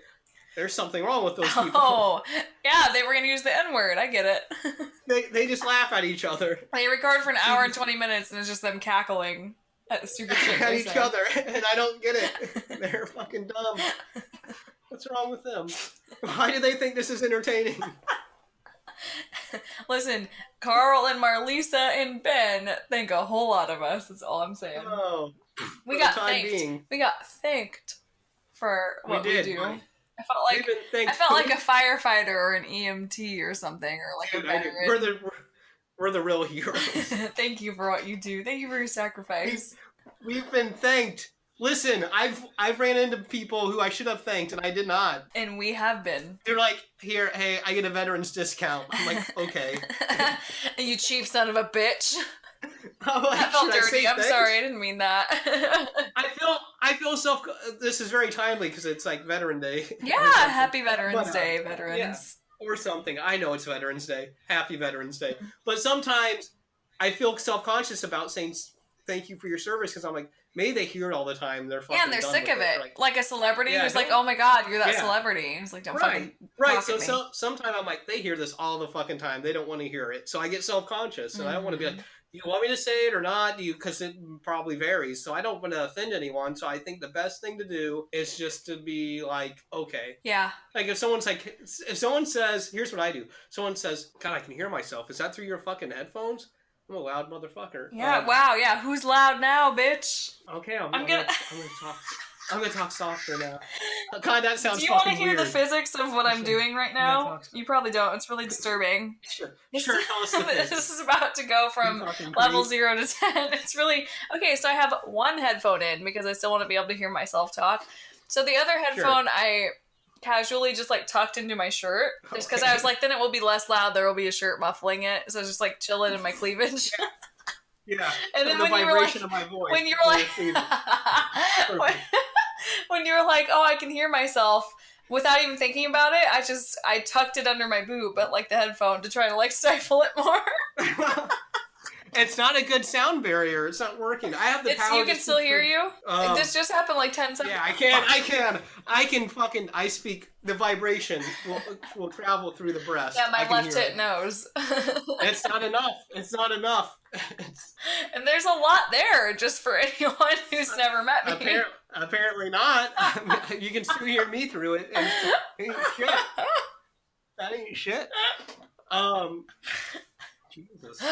there's something wrong with those people. Oh, yeah, they were going to use the N-word. I get it. They just laugh at each other. They record for an hour and 20 minutes, and it's just them cackling at the stupid shit At they each say. other, and I don't get it. They're fucking dumb. What's wrong with them? Why do they think this is entertaining? Listen, Carl and Marlisa and Ben think a whole lot of us. That's all I'm saying. Oh, we for got the time thanked. being. We got thanked for what we did. do. Right. I felt like a firefighter or an EMT or something, or like Dude, a veteran. We're the real heroes. Thank you for what you do. Thank you for your sacrifice. We've been thanked. Listen, I've ran into people who I should have thanked and I did not. And we have been. They're like, here, hey, I get a veteran's discount. I'm like, okay. You cheap son of a bitch. I'm like, That felt should I dirty. say I'm thanks? sorry. I didn't mean that. I feel self. This is very timely because it's like Veteran Day. Yeah, happy Veterans But, Day, veterans. Yeah, or something. I know it's Veterans Day. Happy Veterans Day. But sometimes I feel self-conscious about saying thank you for your service because I'm like, maybe they hear it all the time. They're fucking Yeah, and they're done sick with of it. Like, Like a celebrity Yeah, who's like, don't- oh my god, you're that Yeah. celebrity. It's like, don't right, fucking right. talk So, at me. sometimes I'm like, they hear this all the fucking time. They don't want to hear it. So I get self-conscious, and I don't want to be like, do you want me to say it or not? Because it probably varies. So I don't want to offend anyone. So I think the best thing to do is just to be like, okay. Yeah. Like if someone says, here's what I do. Someone says, God, I can hear myself. Is that through your fucking headphones? I'm a loud motherfucker. Yeah, wow, yeah. Who's loud now, bitch? Okay, I'm gonna- I'm gonna talk softer now. God, that sounds Do you want to fucking hear weird. the physics of what I'm doing right now? talk so- You probably don't. It's really disturbing. Sure, This, tell us the this physics. is about to go from You fucking level creep. 0 to 10. It's really... Okay, so I have one headphone in because I still want to be able to hear myself talk. So the other headphone I casually just like tucked into my shirt just because I was like, then it will be less loud. There will be a shirt muffling it. So I was just like chilling in my cleavage. Yeah. And then the when you were like, vibration of my voice. when you were like, when you were like, oh, I can hear myself without even thinking about it, I tucked it under my boob, but like the headphone to try to like stifle it more. It's not a good sound barrier. It's not working. I have the power. You can still hear you? This just happened like 10 seconds. Yeah, I can fucking, I speak, the vibration will travel through the breast. Yeah, my I can left hear hit it. knows. It's not enough. It's not enough. And there's a lot there just for anyone who's never met me. Apparently not. You can still hear me through it. And ain't shit. That ain't shit. Jesus.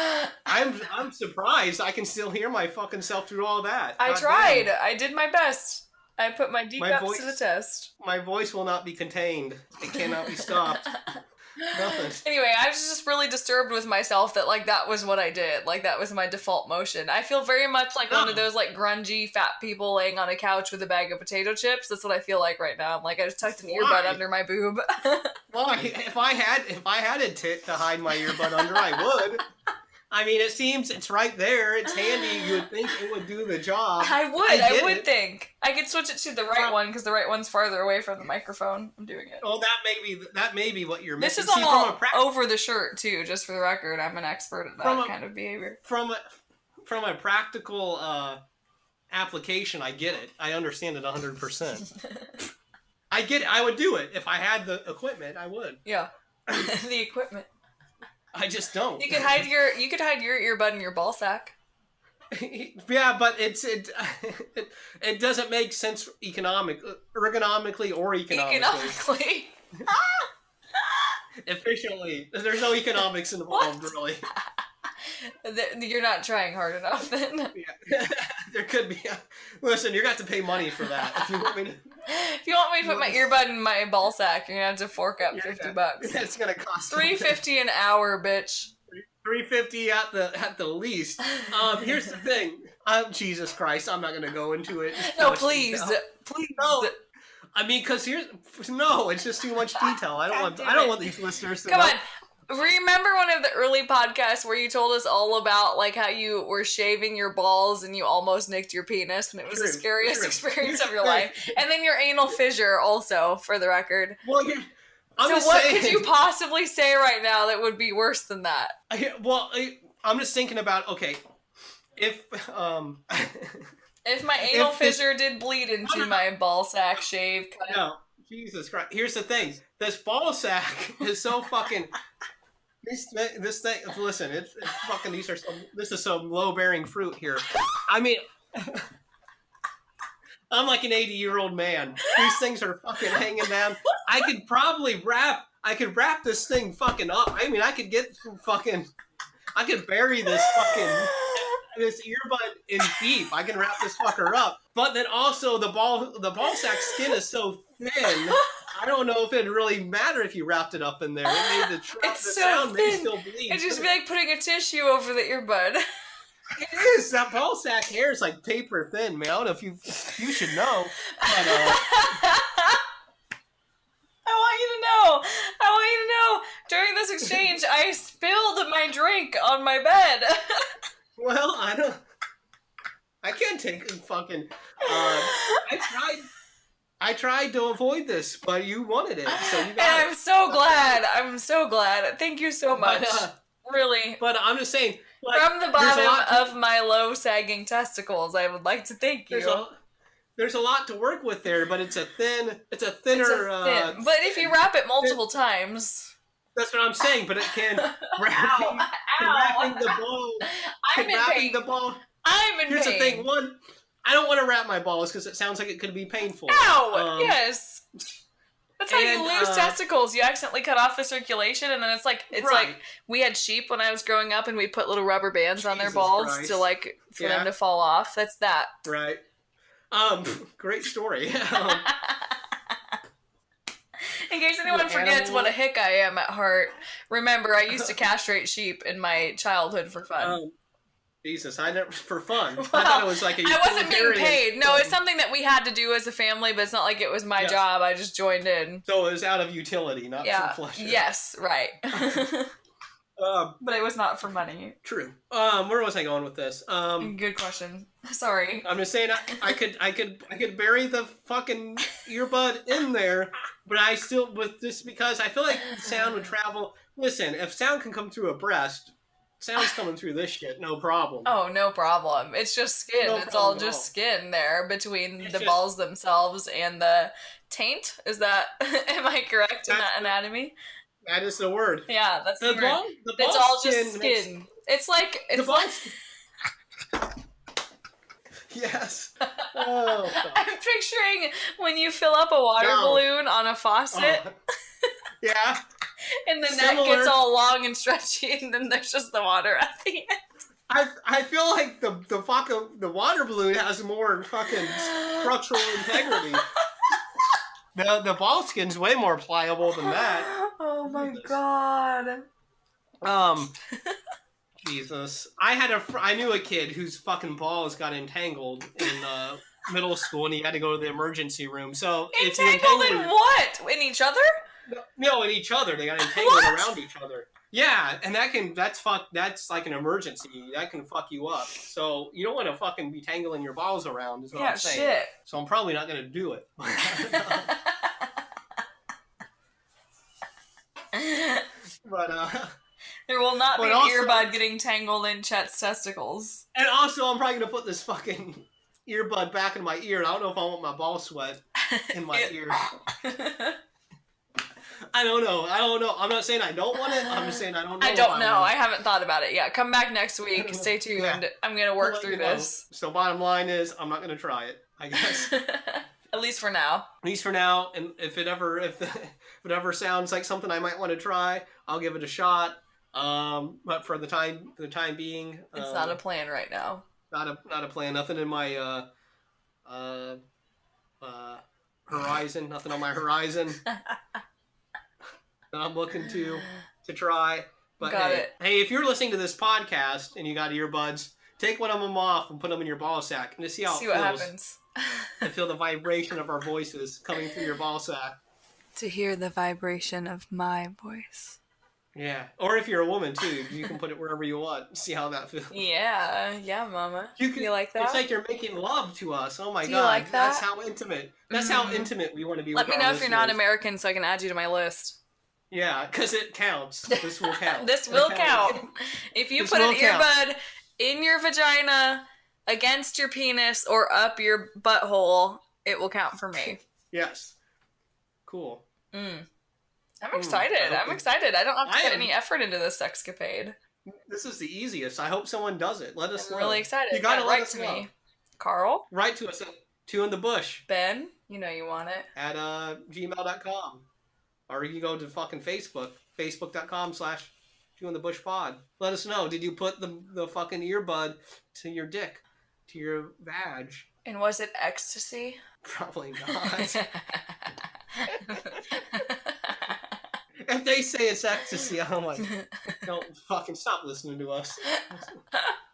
I'm surprised I can still hear my fucking self through all that. I God tried. damn. I did my best. I put my D My cups voice- to the test. My voice will not be contained. It cannot be stopped. Nothing. Anyway, I was just really disturbed with myself that like that was what I did. Like that was my default motion. I feel very much like one of those like grungy fat people laying on a couch with a bag of potato chips. That's what I feel like right now. I'm like I just tucked an earbud under my boob. Well, if I had a tit to hide my earbud under, I would. I mean, it seems it's right there. It's handy. You would think it would do the job. I get would it. think. I could switch it to the right one because the right one's farther away from the microphone. I'm doing it. Well, that may be what you're This missing. is See, all over the shirt too, just for the record. I'm an expert at that From a- kind of behavior. from a practical application, I get it. I understand it 100%. I get it. I would do it if I had the equipment. I would. Yeah. The equipment. I just don't. You could hide your earbud in your ball sack. Yeah, but it doesn't make sense ergonomically or economically. Efficiently. There's no economics involved, really. You're not trying hard enough then. Yeah. There could be. Listen, you're going to have to pay money for that. If you want me to. If you want me to put my earbud in my ball sack, you're gonna have to fork up $50. It's going to cost $3.50 an hour, bitch. $3.50 at the least. Here's the thing. Jesus Christ, I'm not going to go into it. No, please. Please. No. I mean, because it's just too much detail. I don't want these listeners to Come know. on. Remember one of the early podcasts where you told us all about like how you were shaving your balls and you almost nicked your penis and it was the scariest experience of your life? And then your anal fissure also, for the record. Well, so what could you possibly say right now that would be worse than that? I'm just thinking about, okay, if my anal fissure did bleed into my ball sack shave. No, Jesus Christ. Here's the thing. This ball sack is so fucking... This thing, listen, it's fucking, this is some low-bearing fruit here. I mean, I'm like an 80-year-old man. These things are fucking hanging down. I could wrap this thing fucking up. I mean, I could bury this earbud in beef. I can wrap this fucker up. But then also the ball sack skin is so thin. I don't know if it'd really matter if you wrapped it up in there. It made the sound may still bleed. It'd just be like putting a tissue over the earbud. It is. That ball sack hair is like paper thin, man. I don't know if you should know. But, I want you to know. During this exchange, I spilled my drink on my bed. Well, I can't take fucking. I tried to avoid this, but you wanted it, so you got it. I'm so glad. I'm so glad. Thank you so much. Really. But I'm just saying, like, from the bottom of my low sagging testicles, I would like to thank you. There's a lot to work with there, but it's a thinner. But if you wrap it multiple times. That's what I'm saying. But it can wrapping the ball. I'm in pain. Here's the thing. One, I don't want to wrap my balls because it sounds like it could be painful. Ow! Yes. That's how you lose testicles. You accidentally cut off the circulation, and then it's like we had sheep when I was growing up, and we put little rubber bands on their balls to for them to fall off. That's that. Right. Great story. In case anyone forgets what a hick I am at heart, remember I used to castrate sheep in my childhood for fun. Jesus, for fun. Well, I thought it was like I wasn't being paid. No, it's something that we had to do as a family, but it's not like it was my job. I just joined in. So it was out of utility, not for pleasure. Yes, right. But it was not for money. True. Where was I going with this? Good question. Sorry. I'm just saying I could bury the fucking earbud in there, but I still because I feel like sound would travel. Listen, if sound can come through a breast, sound's coming through this shit, no problem. Oh, no problem. It's just skin. It's all just skin there between the balls themselves and the taint. Is that? Am I correct in that anatomy? That is the word. Yeah, that's the word. It's all just skin. It's like Yes. Oh, I'm picturing when you fill up a water balloon on a faucet. Yeah. And the neck gets all long and stretchy, and then there's just the water at the end. I feel like the water balloon has more fucking structural integrity. The ball skin's way more pliable than that. Oh my god. Jesus. I knew a kid whose fucking balls got entangled in middle school, and he had to go to the emergency room. So entangled in what? In each other? No, in each other. They got entangled around each other. Yeah, and that's like an emergency. That can fuck you up. So you don't want to fucking be tangling your balls around, is what I'm saying. Shit. So I'm probably not gonna do it. But there will not be an earbud getting tangled in Chet's testicles. And also, I'm probably gonna put this fucking earbud back in my ear. I don't know if I want my ball sweat in my ear. I don't know. I'm not saying I don't want it. I'm just saying I don't know. I don't know. I haven't thought about it yet. Come back next week. Stay tuned. Yeah. I'm going to work through this. So bottom line is, I'm not going to try it, I guess. At least for now. And if it ever sounds like something I might want to try, I'll give it a shot. But for the time being, it's not a plan right now. Not a plan. Nothing in my horizon. Nothing on my horizon. That I'm looking to try. But hey, if you're listening to this podcast and you got earbuds, take one of them off and put them in your ball sack and just see how it feels. What happens. and feel the vibration of our voices coming through your ball sack. To hear the vibration of my voice. Yeah. Or if you're a woman, too, you can put it wherever you want. See how that feels. Yeah, mama. You like that? It's like you're making love to us. Oh my Do God. you like that? That's how intimate. That's how intimate we want to be Let with me our know if you're not listeners. American so I can add you to my list. Yeah, because it counts. This will count. This will count. If you This put an will count. earbud in your vagina, against your penis, or up your butthole, it will count for me. Yes. Cool. I'm excited. I'm excited. I don't have to put any effort into this sexcapade. This is the easiest. I hope someone does it. Let us know. I'm really excited. You gotta let write us to know. me. Carl? Write to us at twointhebush Ben? You know you want it. at gmail.com. Or you can go to fucking Facebook. Facebook.com/twointhebushpod. Let us know. Did you put the fucking earbud to your dick? To your vag? And was it ecstasy? Probably not. If they say it's ecstasy, I'm like, don't fucking stop listening to us.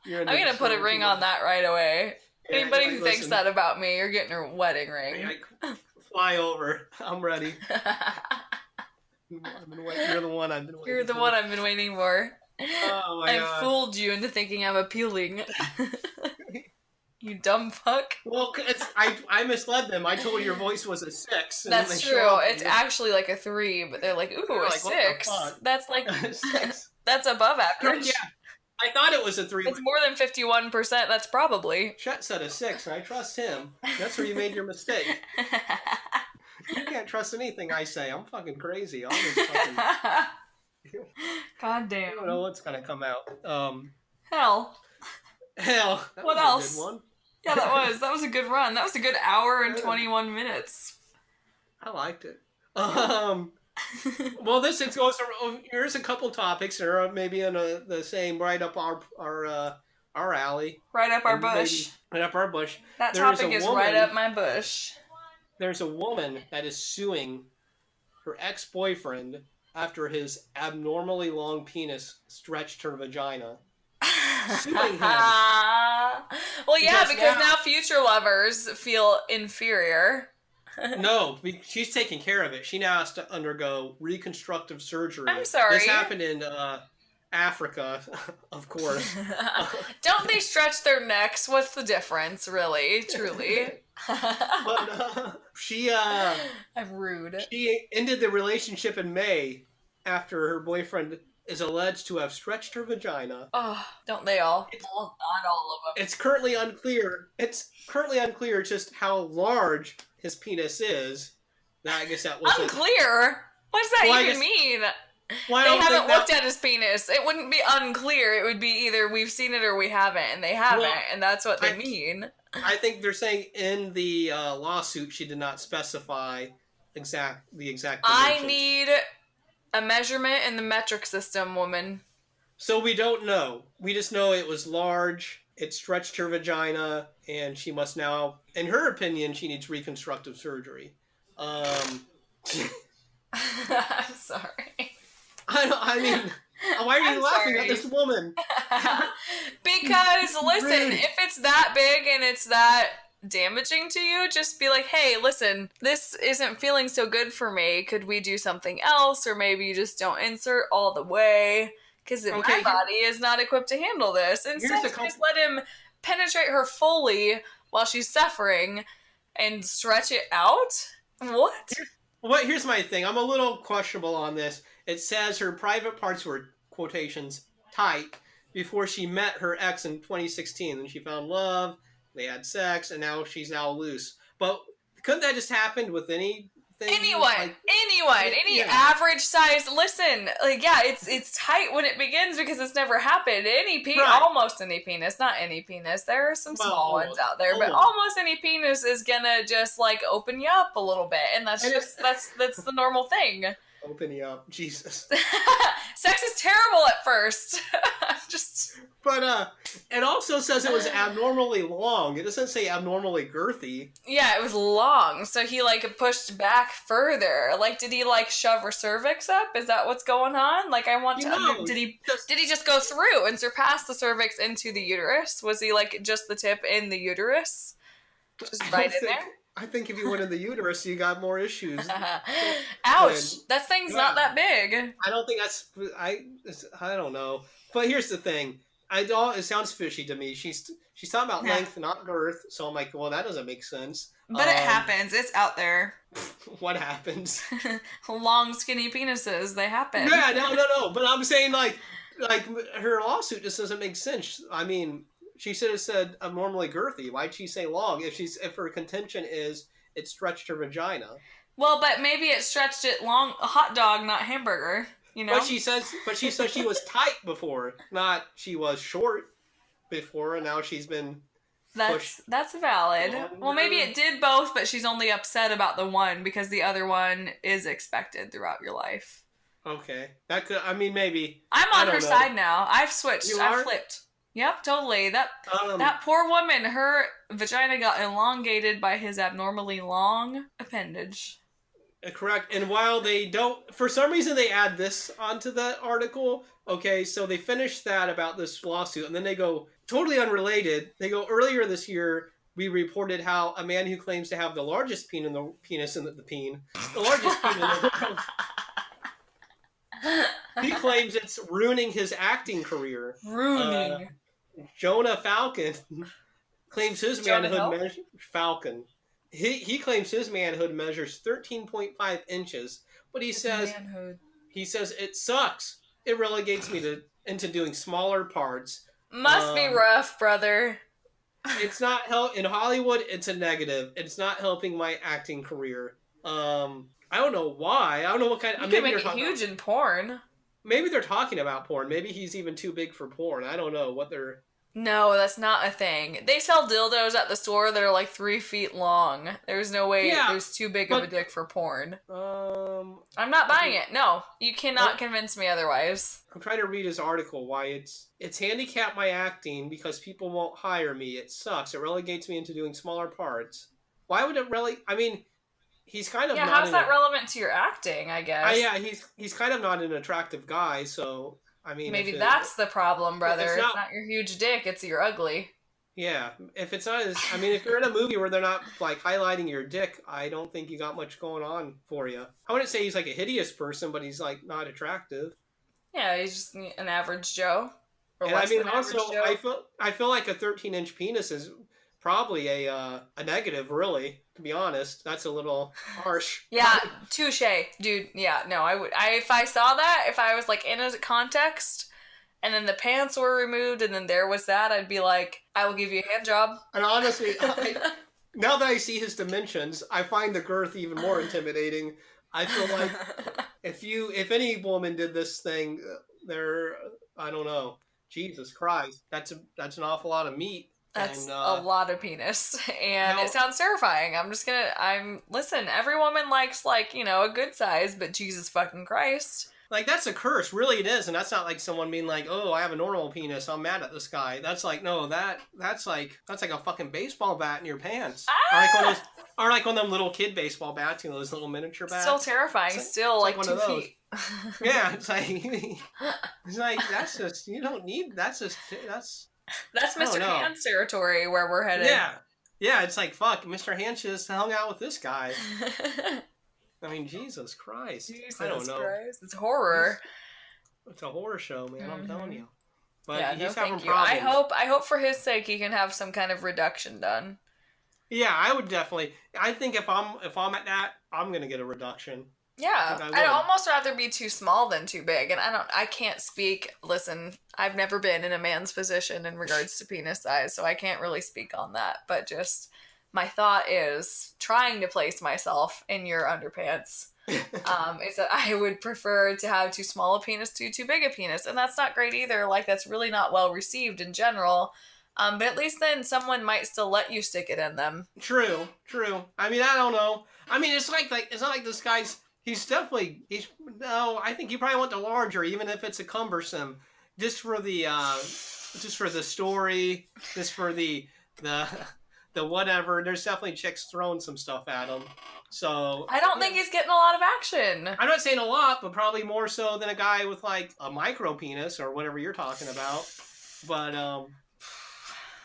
I'm gonna put a ring on that right away. Yeah, Anybody like, who thinks listen, that about me, you're getting a wedding ring. fly over. I'm ready. You're the one I've been waiting You're the for. one I've been waiting for. Oh my I God. fooled you into thinking I'm appealing. You dumb fuck. Well, I misled them. I told your voice was a 6. And then That's they true. show up It's and actually like a 3, but they're like, ooh, They're a like, what the 6. fuck? That's like, 6. that's above average. Yeah, I thought it was a 3. It's more than 51%. That's probably. Chet said a 6, and I trust him. That's where you made your mistake. You can't trust anything I say. I'm fucking crazy. I'm just fucking... God I damn. don't know what's gonna come out. Hell. Hell. That What was else? A good one. Yeah, that was a good run. That was a good hour and 21 minutes. I liked it. Well, this goes. Here's a couple topics that are maybe in the same right up our alley. Right up our And bush. maybe right up our bush. That There's topic a is woman- right up my bush. There's a woman that is suing her ex-boyfriend after his abnormally long penis stretched her vagina. Suing him. Well, yeah, because now future lovers feel inferior. No, she's taking care of it. She now has to undergo reconstructive surgery. I'm sorry. This happened in Africa, of course. Don't they stretch their necks? What's the difference, really? Truly. But she I'm rude. she ended the relationship in May after her boyfriend is alleged to have stretched her vagina. Oh, don't they all? Well, not all of them. It's currently unclear. Just how large his penis is. Now, I guess that was Unclear? What does that Well, I even guess- mean? Well, I They don't think haven't that- looked at his penis. It wouldn't be unclear. It would be either we've seen it or we haven't, and they haven't, Well, and that's what they mean. I think they're saying in the lawsuit she did not specify the exact dimensions. I need a measurement in the metric system, woman. So we don't know. We just know it was large. It stretched her vagina, and she must now, in her opinion, she needs reconstructive surgery. I'm sorry. I mean, why are you I'm laughing sorry. at this woman? Because, listen, Rude. if it's that big and it's that damaging to you, just be like, hey, listen, this isn't feeling so good for me. Could we do something else? Or maybe you just don't insert all the way. Because my body is not equipped to handle this. Instead, just let him penetrate her fully while she's suffering and stretch it out? What? Here's my thing. I'm a little questionable on this. It says her private parts were, quotations, tight before she met her ex in 2016. Then she found love, they had sex, and now she's loose. But couldn't that just happen with anything? Anyone, any Yeah. average size. Listen, like, yeah, it's tight when it begins because it's never happened. Right. Almost any penis, not any penis. There are some small ones out there, but almost. almost any penis is gonna just like open you up a little bit, and that's that's the normal thing. Open you up, Jesus. Sex is terrible at first. But it also says it was abnormally long. It doesn't say abnormally girthy. Yeah, it was long, so he like pushed back further. Like, did he like shove her cervix up? Is that what's going on? Like, I want to. Did he just go through and surpass the cervix into the uterus? Was he like just the tip in the uterus? Just right in there. I think if you went in the uterus, you got more issues. Ouch! That thing's not that big. I don't think that's. I don't know. But here's the thing. It sounds fishy to me. She's talking about length, not girth. So I'm like, well, that doesn't make sense. But it happens. It's out there. What happens? Long, skinny penises. They happen. Yeah, no. But I'm saying like her lawsuit just doesn't make sense. I mean, she should have said abnormally girthy. Why'd she say long? If her contention is it stretched her vagina. Well, but maybe it stretched it long. A hot dog, not hamburger. You know. But she says she was tight before, not she was short before, and now she's been. That's valid. Well, maybe it did both, but she's only upset about the one because the other one is expected throughout your life. Okay, that could. I mean, maybe. I'm on her side now. I've switched. I've flipped. Yep, totally. That poor woman, her vagina got elongated by his abnormally long appendage. Correct. And while they don't, for some reason, they add this onto the article. Okay, so they finish that about this lawsuit, and then they go totally unrelated. They go, earlier this year, we reported how a man who claims to have the largest penis in the largest penis in the world. He claims it's ruining his acting career. Ruining. Jonah Falcon claims his manhood measures Falcon. He claims his manhood measures 13.5 inches, but he says it sucks. It relegates me into doing smaller parts. Must be rough, brother. It's not in Hollywood. It's a negative. It's not helping my acting career. I don't know why. I don't know what kind. You can make it huge in porn. Maybe they're talking about porn. Maybe he's even too big for porn. I don't know what they're. No, that's not a thing. They sell dildos at the store that are like 3 feet long. There's no way there's too big of a dick for porn. I'm not buying it. No, you cannot convince me otherwise. I'm trying to read his article. Why it's handicapped my acting because people won't hire me. It sucks. It relegates me into doing smaller parts. Why would it really? I mean, he's kind of how's that relevant to your acting? I guess. Yeah, he's kind of not an attractive guy, so. I mean, maybe that's the problem, brother. It's not your huge dick, it's you're ugly. Yeah, if it's not as... I mean, if you're in a movie where they're not, like, highlighting your dick, I don't think you got much going on for you. I wouldn't say he's, like, a hideous person, but he's, like, not attractive. Yeah, he's just an average Joe. And I mean, also, I feel like a 13-inch penis is probably a negative, really, to be honest. That's a little harsh. Yeah, touche, dude. Yeah, no, I would. If I saw that, if I was like in a context, and then the pants were removed, and then there was that, I'd be like, I will give you a hand job. And honestly, now that I see his dimensions, I find the girth even more intimidating. I feel like if any woman did this thing, I don't know. Jesus Christ, that's an awful lot of meat. That's a lot of penis, and it sounds terrifying. Listen, every woman likes, like, you know, a good size, but Jesus fucking Christ. Like, that's a curse, really it is, and that's not like someone being like, oh, I have a normal penis, I'm mad at this guy. That's like, no, that's like a fucking baseball bat in your pants. Or like one of them little kid baseball bats, you know, those little miniature bats. Still terrifying, still like 2 feet. Yeah, it's like, that's just, you don't need, that's Mr. Hands territory where we're headed. Yeah, it's like, fuck, Mr. Hands just hung out with this guy. I mean, Jesus Christ. I don't know. Christ. It's horror. It's a horror show, man, I'm telling you. But yeah, he's having problems. I hope for his sake he can have some kind of reduction done. Yeah, I would definitely. I think if I'm at that, I'm gonna get a reduction. Yeah, I'd almost rather be too small than too big, and I can't speak. Listen, I've never been in a man's position in regards to penis size, so I can't really speak on that. But just my thought is trying to place myself in your underpants. Is that I would prefer to have too small a penis to too big a penis, and that's not great either. Like, that's really not well received in general. But at least then someone might still let you stick it in them. True. I mean, I don't know. I mean, it's not like this guy's. I think you probably want the larger, even if it's a cumbersome, just for the story, just for the whatever. There's definitely chicks throwing some stuff at him. So I don't think he's getting a lot of action. I'm not saying a lot, but probably more so than a guy with like a micro penis or whatever you're talking about. But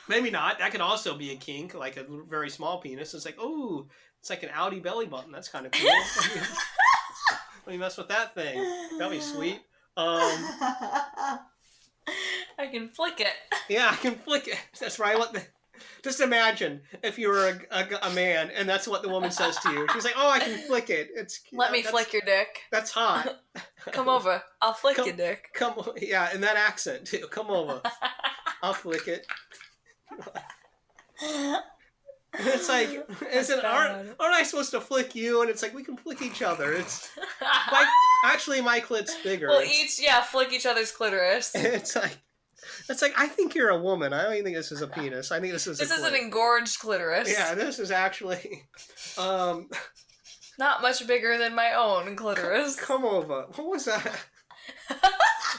Maybe not. That could also be a kink, like a very small penis. It's like, oh, it's like an Audi belly button. That's kind of cool. Let me mess with that thing. That'd be sweet. I can flick it. Yeah, I can flick it. That's right. Just imagine if you were a man and that's what the woman says to you. She's like, oh, I can flick it. Let me flick your dick. That's hot. Come over. I'll flick your dick. Yeah, in that accent too. Come over. I'll flick it. It's like, aren't I supposed to flick you? And it's like, we can flick each other. It's like, actually, my clit's bigger. We'll flick each other's clitoris. It's like, I think you're a woman. I don't even think this is a penis. I think this is an engorged clitoris. Yeah, this is actually, not much bigger than my own clitoris. Come over. What was that?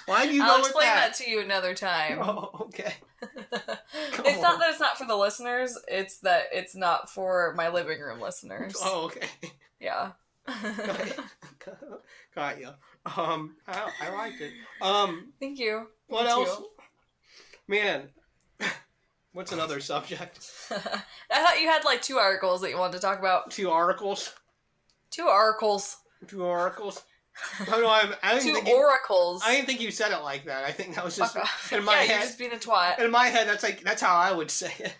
Why do you I'll go explain with that to you another time. Oh, okay. It's not that it's not for the listeners, it's that it's not for my living room listeners. Oh, okay. Yeah. Got you. I liked it. Thank you. What else? Man, what's another subject? I thought you had like 2 articles that you wanted to talk about. 2 articles? 2 articles. 2 oracles? I didn't 2 oracles. I didn't think you said it like that. I think that was just in my yeah, head. You're just being a twat. In my head, that's how I would say it.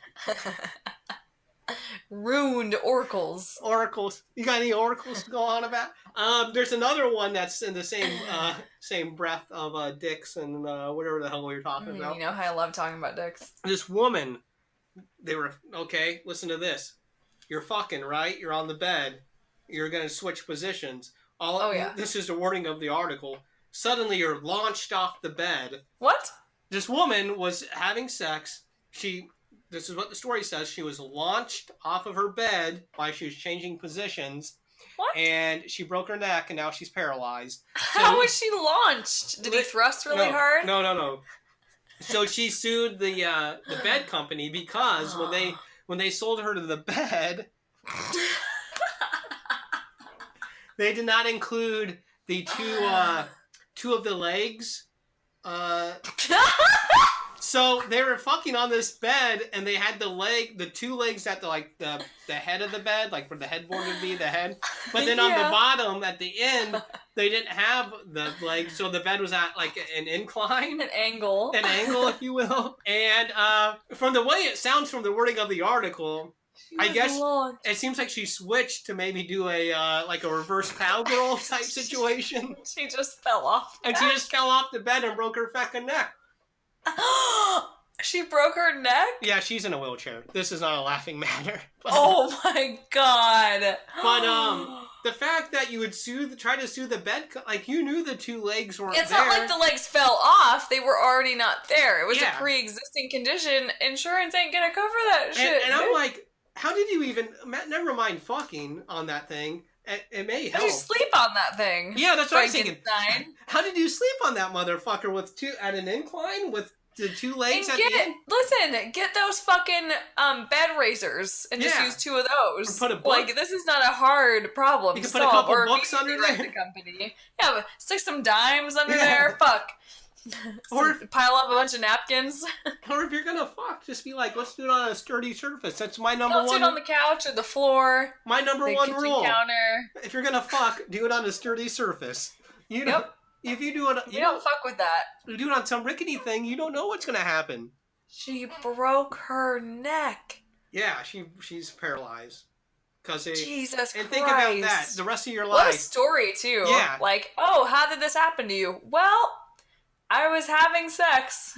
Ruined oracles. Oracles. You got any oracles to go on about? There's another one that's in the same breath of dicks and whatever the hell we were talking about. You know how I love talking about dicks. This woman, they were, okay, listen to this. You're fucking, right? You're on the bed. You're going to switch positions. This is the wording of the article. Suddenly you're launched off the bed. What? This woman was having sex. This is what the story says. She was launched off of her bed while she was changing positions. What? And she broke her neck and now she's paralyzed. How was she launched? Did he thrust really hard? No. So she sued the bed company because when they sold her to the bed, they did not include the two of the legs. So they were fucking on this bed, and they had the 2 legs at the head of the bed, like where the headboard would be, the head. But then on the bottom, at the end, they didn't have the legs, so the bed was at like an incline, an angle, if you will. And from the way it sounds from the wording of the article, I guess it seems like she switched to maybe do a reverse cowgirl type situation. She just fell off. And she just fell off the bed and broke her fucking neck. She broke her neck? Yeah, she's in a wheelchair. This is not a laughing matter. But, oh my god. But the fact that you would try to sue the bed, like you knew the 2 legs weren't there. It's not like the legs fell off. They were already not there. It was a pre-existing condition. Insurance ain't gonna cover that shit. And I'm like, how did you even, never mind fucking on that thing. It may help. How did you sleep on that thing? Yeah, that's what I was thinking. How did you sleep on that motherfucker at an incline with the 2 legs at the end? Listen, get those fucking bed raisers and just use 2 of those. Or put a book. Like, this is not a hard problem. You can put a couple books under there. The company. Yeah, but stick some dimes under there. Fuck. Or pile up a bunch of napkins. Or if you're gonna fuck, just be like, let's do it on a sturdy surface. That's my number one. Don't do it on the couch or the floor. My number one rule. Counter. If you're gonna fuck, do it on a sturdy surface. You know, if you do it, you don't fuck with that. You do it on some rickety thing, you don't know what's gonna happen. She broke her neck. Yeah, she's paralyzed. Jesus Christ. And think about that. The rest of your life. What a story too. Yeah. Like, oh, how did this happen to you? Well, I was having sex,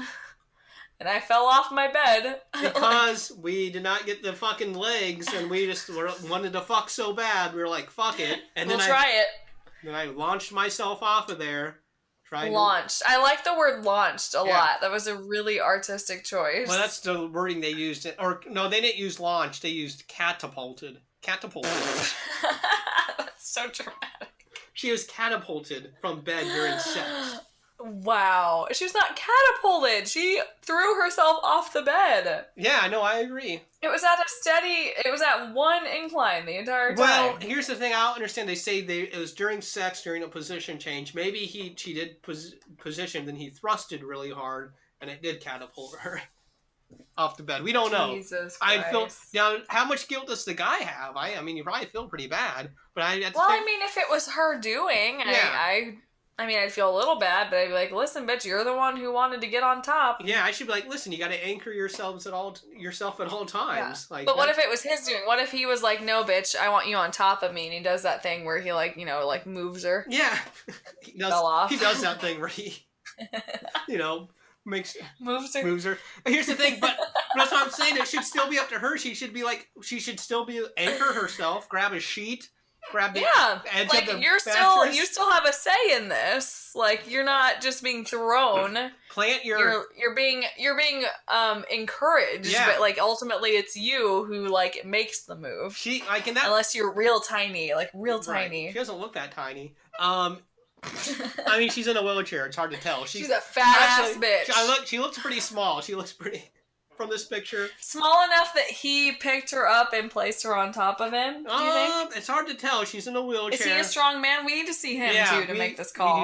and I fell off my bed. Because we did not get the fucking legs, and we just wanted to fuck so bad, we were like, fuck it. And we'll try it. Then I launched myself off of there. Launched. I like the word launched a lot. That was a really artistic choice. Well, that's the wording they used. Or, no, they didn't use launched. They used catapulted. Catapulted. That's so dramatic. She was catapulted from bed during sex. Wow. She was not catapulted. She threw herself off the bed. Yeah, no, I agree. It was at 1 incline the entire time. Well, here's the thing. I don't understand. They say it was during sex, during a position change. Maybe she did position, then he thrusted really hard, and it did catapult her. off the bed. We don't know. Jesus I feel Christ. now. How much guilt does the guy have? I mean, you probably feel pretty bad. But I mean, if it was her doing, Yeah. I mean, I'd feel a little bad, but I'd be like, listen, bitch, you're the one who wanted to get on top. Yeah, I should be like, listen, you got to anchor yourself at all times. Yeah. Like, but what if it was his doing? What if he was like, no, bitch, I want you on top of me, and he does that thing where he like, you know, like moves her. Yeah, he does. Fell off. He does that thing where he, you know, moves her. moves her. Here's the thing, but that's what I'm saying. It should still be up to her. She should still be anchor herself. Grab a sheet. Grab the edge like of the you mattress. still have a say in this. Like you're not just being thrown. Plant you're being encouraged, Yeah. but like ultimately it's you who like makes the move. She like in that Unless you're real tiny, like real Right. tiny. She doesn't look that tiny. I mean, she's in a wheelchair. It's hard to tell. She's a fat ass bitch. She looks pretty small. She looks pretty from this picture. Small enough that he picked her up and placed her on top of him. Do you think? It's hard to tell. She's in a wheelchair. Is he a strong man? We need to see him too to make this call.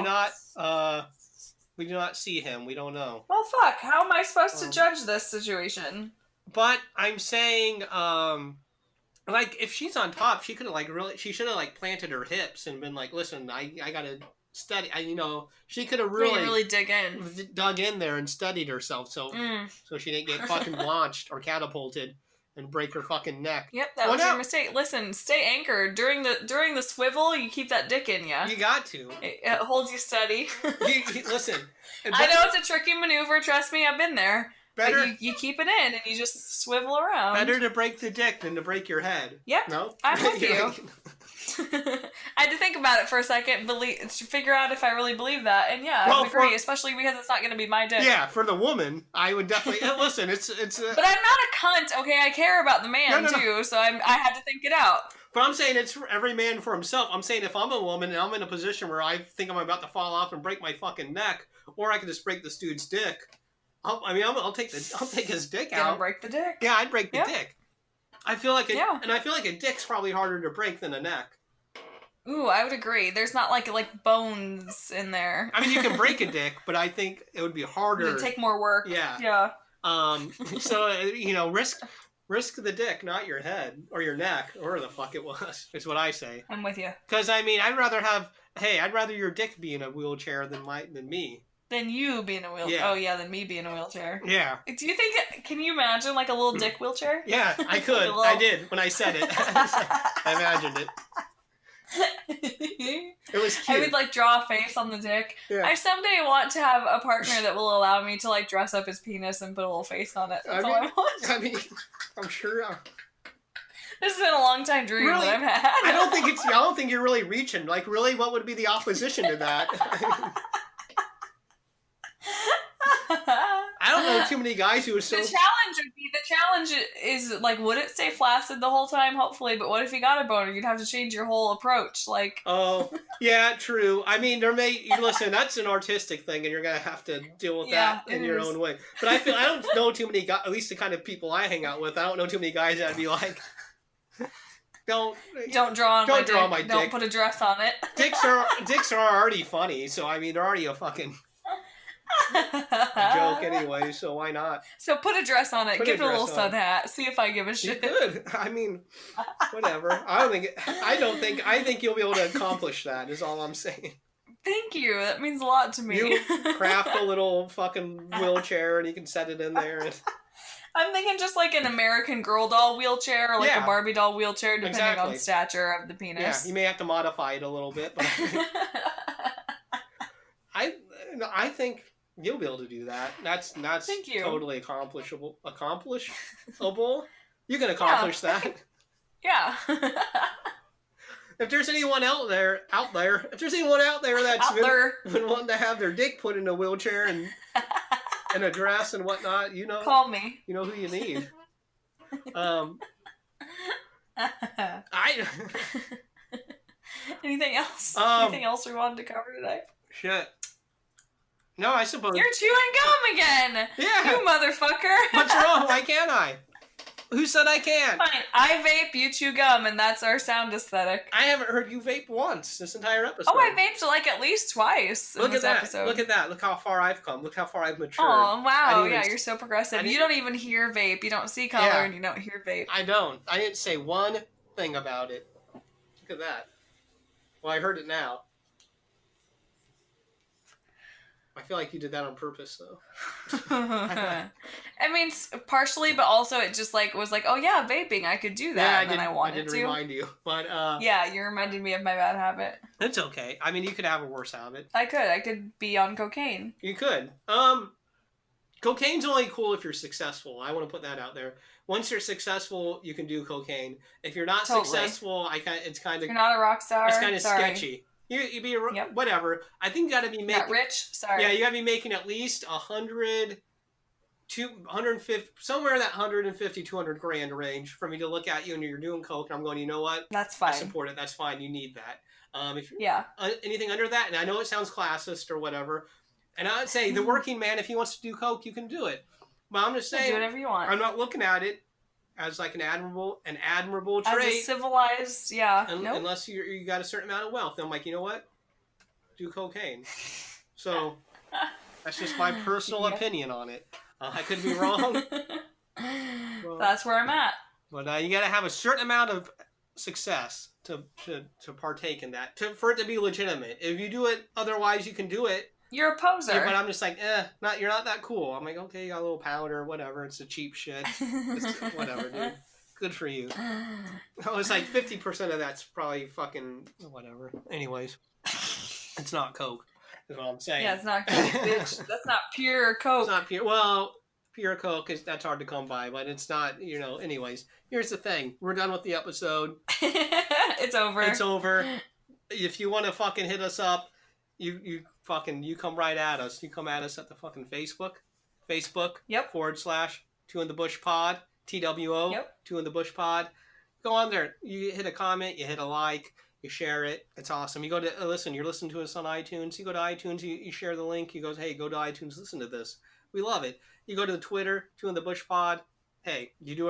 We do not see him. We don't know. Well, fuck. How am I supposed to judge this situation? But I'm saying, like, if she's on top, she could have she should have like planted her hips and been like, listen, I gotta study. She could have Really dig in. dug in there and studied herself, so she didn't get fucking launched or catapulted and break her fucking neck. Yep, that was your mistake. Listen, stay anchored during the swivel. You keep that dick in ya. You got to. It holds you steady. Listen. I know it's a tricky maneuver. Trust me, I've been there. Better but you keep it in and you just swivel around. Better to break the dick than to break your head. Yep. No, I'm with you. I had to think about it for a second, to figure out if I really believe that, and I would agree, especially because it's not going to be my dick. Yeah, for the woman, I would definitely listen. It's. But I'm not a cunt. Okay, I care about the man too, so I had to think it out. But I'm saying it's for every man for himself. I'm saying if I'm a woman and I'm in a position where I think I'm about to fall off and break my fucking neck, or I could just break this dude's dick. I'll take his dick out. Gonna break the dick. Yeah, I'd break the dick. I feel like and I feel like a dick's probably harder to break than a neck. Ooh, I would agree. There's not like bones in there. I mean, you can break a dick, but I think it would be harder. It would take more work. Yeah. Yeah. So risk the dick, not your head or your neck, or the fuck it was. Is what I say. I'm with you. Because I mean, I'd rather your dick be in a wheelchair than me. Than you being a wheelchair. Yeah. Oh yeah, than me being a wheelchair. Yeah. Do you think? Can you imagine like a little dick wheelchair? Yeah, I could. I did when I said it. I imagined it. It was cute. I would like draw a face on the dick. Yeah. I someday want to have a partner that will allow me to like dress up his penis and put a little face on it. That's all I want. I mean, I'm sure. This has been a long time dream that I've had. I don't think you're really reaching. Like, really, what would be the opposition to that? I don't know too many guys who are so. The challenge is like, would it stay flaccid the whole time? Hopefully, but what if you got a boner? You'd have to change your whole approach. Like, oh yeah, true. I mean, listen. That's an artistic thing, and you're gonna have to deal with that in your own way. But I don't know too many guys. At least the kind of people I hang out with, I don't know too many guys that'd be like, don't draw on my dick. Don't put a dress on it. Dicks are already funny, so I mean, they're already a fucking joke anyway, so why not? So put a dress on it. Give it a little sun hat. See if I give a shit. You could. I mean, whatever. I think you'll be able to accomplish that. Is all I'm saying. Thank you. That means a lot to me. You craft a little fucking wheelchair and you can set it in there. And... I'm thinking just like an American Girl doll wheelchair or like a Barbie doll wheelchair, depending on stature of the penis. Yeah, you may have to modify it a little bit, but I think you'll be able to do that. That's totally accomplishable. You can accomplish that. Yeah. If there's anyone out there that's been wanting to have their dick put in a wheelchair and a dress and whatnot, call me. You know who you need. Anything else? Anything else we wanted to cover today? Shit. No, I suppose. You're chewing gum again! Yeah! You motherfucker! What's wrong? Why can't I? Who said I can't? Fine. I vape, you chew gum, and that's our sound aesthetic. I haven't heard you vape once this entire episode. Oh, I vaped like at least twice in this episode. Look at that. Look how far I've come. Look how far I've matured. Oh, wow. Yeah, you're so progressive. You don't even hear vape. You don't see color Yeah. and you don't hear vape. I don't. I didn't say one thing about it. Look at that. Well, I heard it now. I feel like you did that on purpose, though. I mean, partially, but also it just like was like, oh yeah, vaping, I could do that, and then I wanted to remind you, but yeah, you reminded me of my bad habit. It's okay. I mean, you could have a worse habit. I could be on cocaine. You could. Cocaine's only cool if you're successful. I want to put that out there. Once you're successful, you can do cocaine. If you're not successful, it's kind of you're not a rock star. It's kind of sketchy. You be whatever. I think you got to be making not rich. Sorry. Yeah, you got to be making at least 100, 250, somewhere in that 150, 200 grand range for me to look at you and you're doing coke. And I'm going, you know what? That's fine. I support it. That's fine. You need that. If yeah. Anything under that, and I know it sounds classist or whatever, and I'd say the working man, if he wants to do coke, you can do it. But I'm just saying, do whatever you want. I'm not looking at it as like an admirable trait. As a civilized, yeah. Unless you got a certain amount of wealth. I'm like, you know what? Do cocaine. So that's just my personal opinion on it. I could be wrong. Well, that's where I'm at. But you got to have a certain amount of success to partake in that, for it to be legitimate. If you do it otherwise, you can do it. You're a poser. Yeah, but I'm just like, you're not that cool. I'm like, okay, you got a little powder, whatever. It's a cheap shit. Whatever, dude. Good for you. Oh, it's like 50% of that's probably fucking whatever. Anyways, it's not coke. Is what I'm saying. Yeah, it's not coke, bitch. That's not pure coke. It's not pure. Well, pure coke that's hard to come by, but it's not. Anyways, here's the thing. We're done with the episode. It's over. It's over. If you want to fucking hit us up, you come right at us. You come at us at the fucking Facebook. Yep. /2 in the Bush Pod. TWO. Yep. 2 in the Bush Pod. Go on there. You hit a comment. You hit a like. You share it. It's awesome. You go to listen. You're listening to us on iTunes. You go to iTunes. You share the link. You go, hey, go to iTunes. Listen to this. We love it. You go to the Twitter. 2 in the Bush Pod. Hey, you do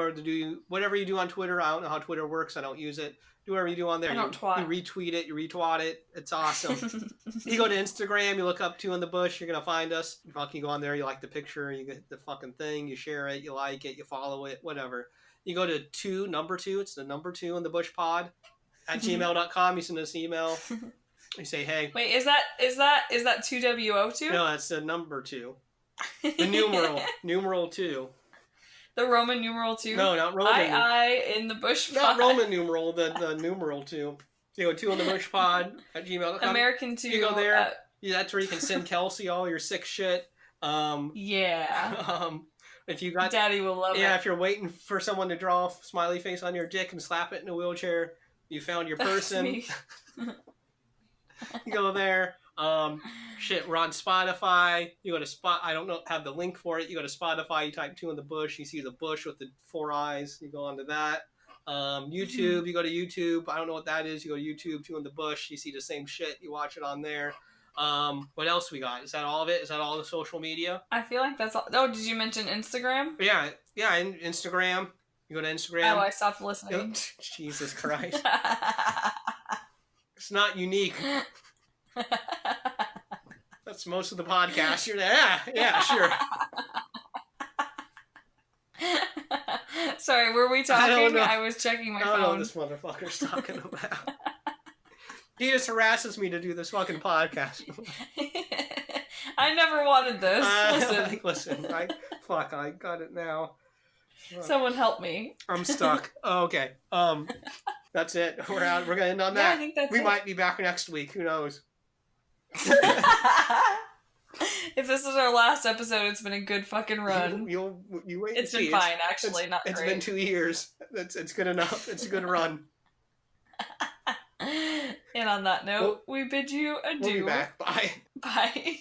whatever you do on Twitter. I don't know how Twitter works. I don't use it. Do whatever you do on there. You retweet it. You retweet it. It's awesome. You go to Instagram. You look up 2 in the Bush. You're gonna find us. You fucking go on there. You like the picture. You get the fucking thing. You share it. You like it. You follow it. Whatever. You go to number 2. It's the number 2 in the Bush Pod at gmail.com. You send us an email. You say, hey. Wait, is that 2WO2? No, that's the number 2. The numeral 2. The Roman numeral 2? No, not Roman. I in the Bush Not Pod. Roman numeral, the numeral 2. You go 2 in the Bush Pod at gmail.com. American 2. You go there. That's where you can send Kelsey all your sick shit. Yeah. If you got Daddy will love it. Yeah, if you're waiting for someone to draw a smiley face on your dick and slap it in a wheelchair, you found your person. Me. You go there. We're on Spotify. You go to I don't know, have the link for it. You go to Spotify, you type 2 in the Bush, you see the bush with the 4 eyes, you go onto that. YouTube, you go to YouTube, I don't know what that is, you go to YouTube, 2 in the Bush, you see the same shit, you watch it on there. What else we got? Is that all of it? Is that all the social media? I feel like that's all. Oh, did you mention Instagram? Yeah, Instagram. You go to Instagram. Oh, I stopped listening. Jesus Christ. It's not unique. That's most of the podcast. You're there. Yeah, sure. Sorry, were we talking? I don't know. I was checking my phone. I don't know what this motherfucker's talking about. He just harasses me to do this fucking podcast. I never wanted this. Listen, I got it now. Someone help me. I'm stuck. Oh, okay. That's it. We're out. We're gonna end on that. Yeah, I think that's we it. might be back next week. Who knows? If this is our last episode, it's been a good fucking run. You wait. It's been fine, actually. Not It's great. been 2 years. It's good enough. It's a good run. And on that note, we bid you adieu. We'll be back. Bye. Bye.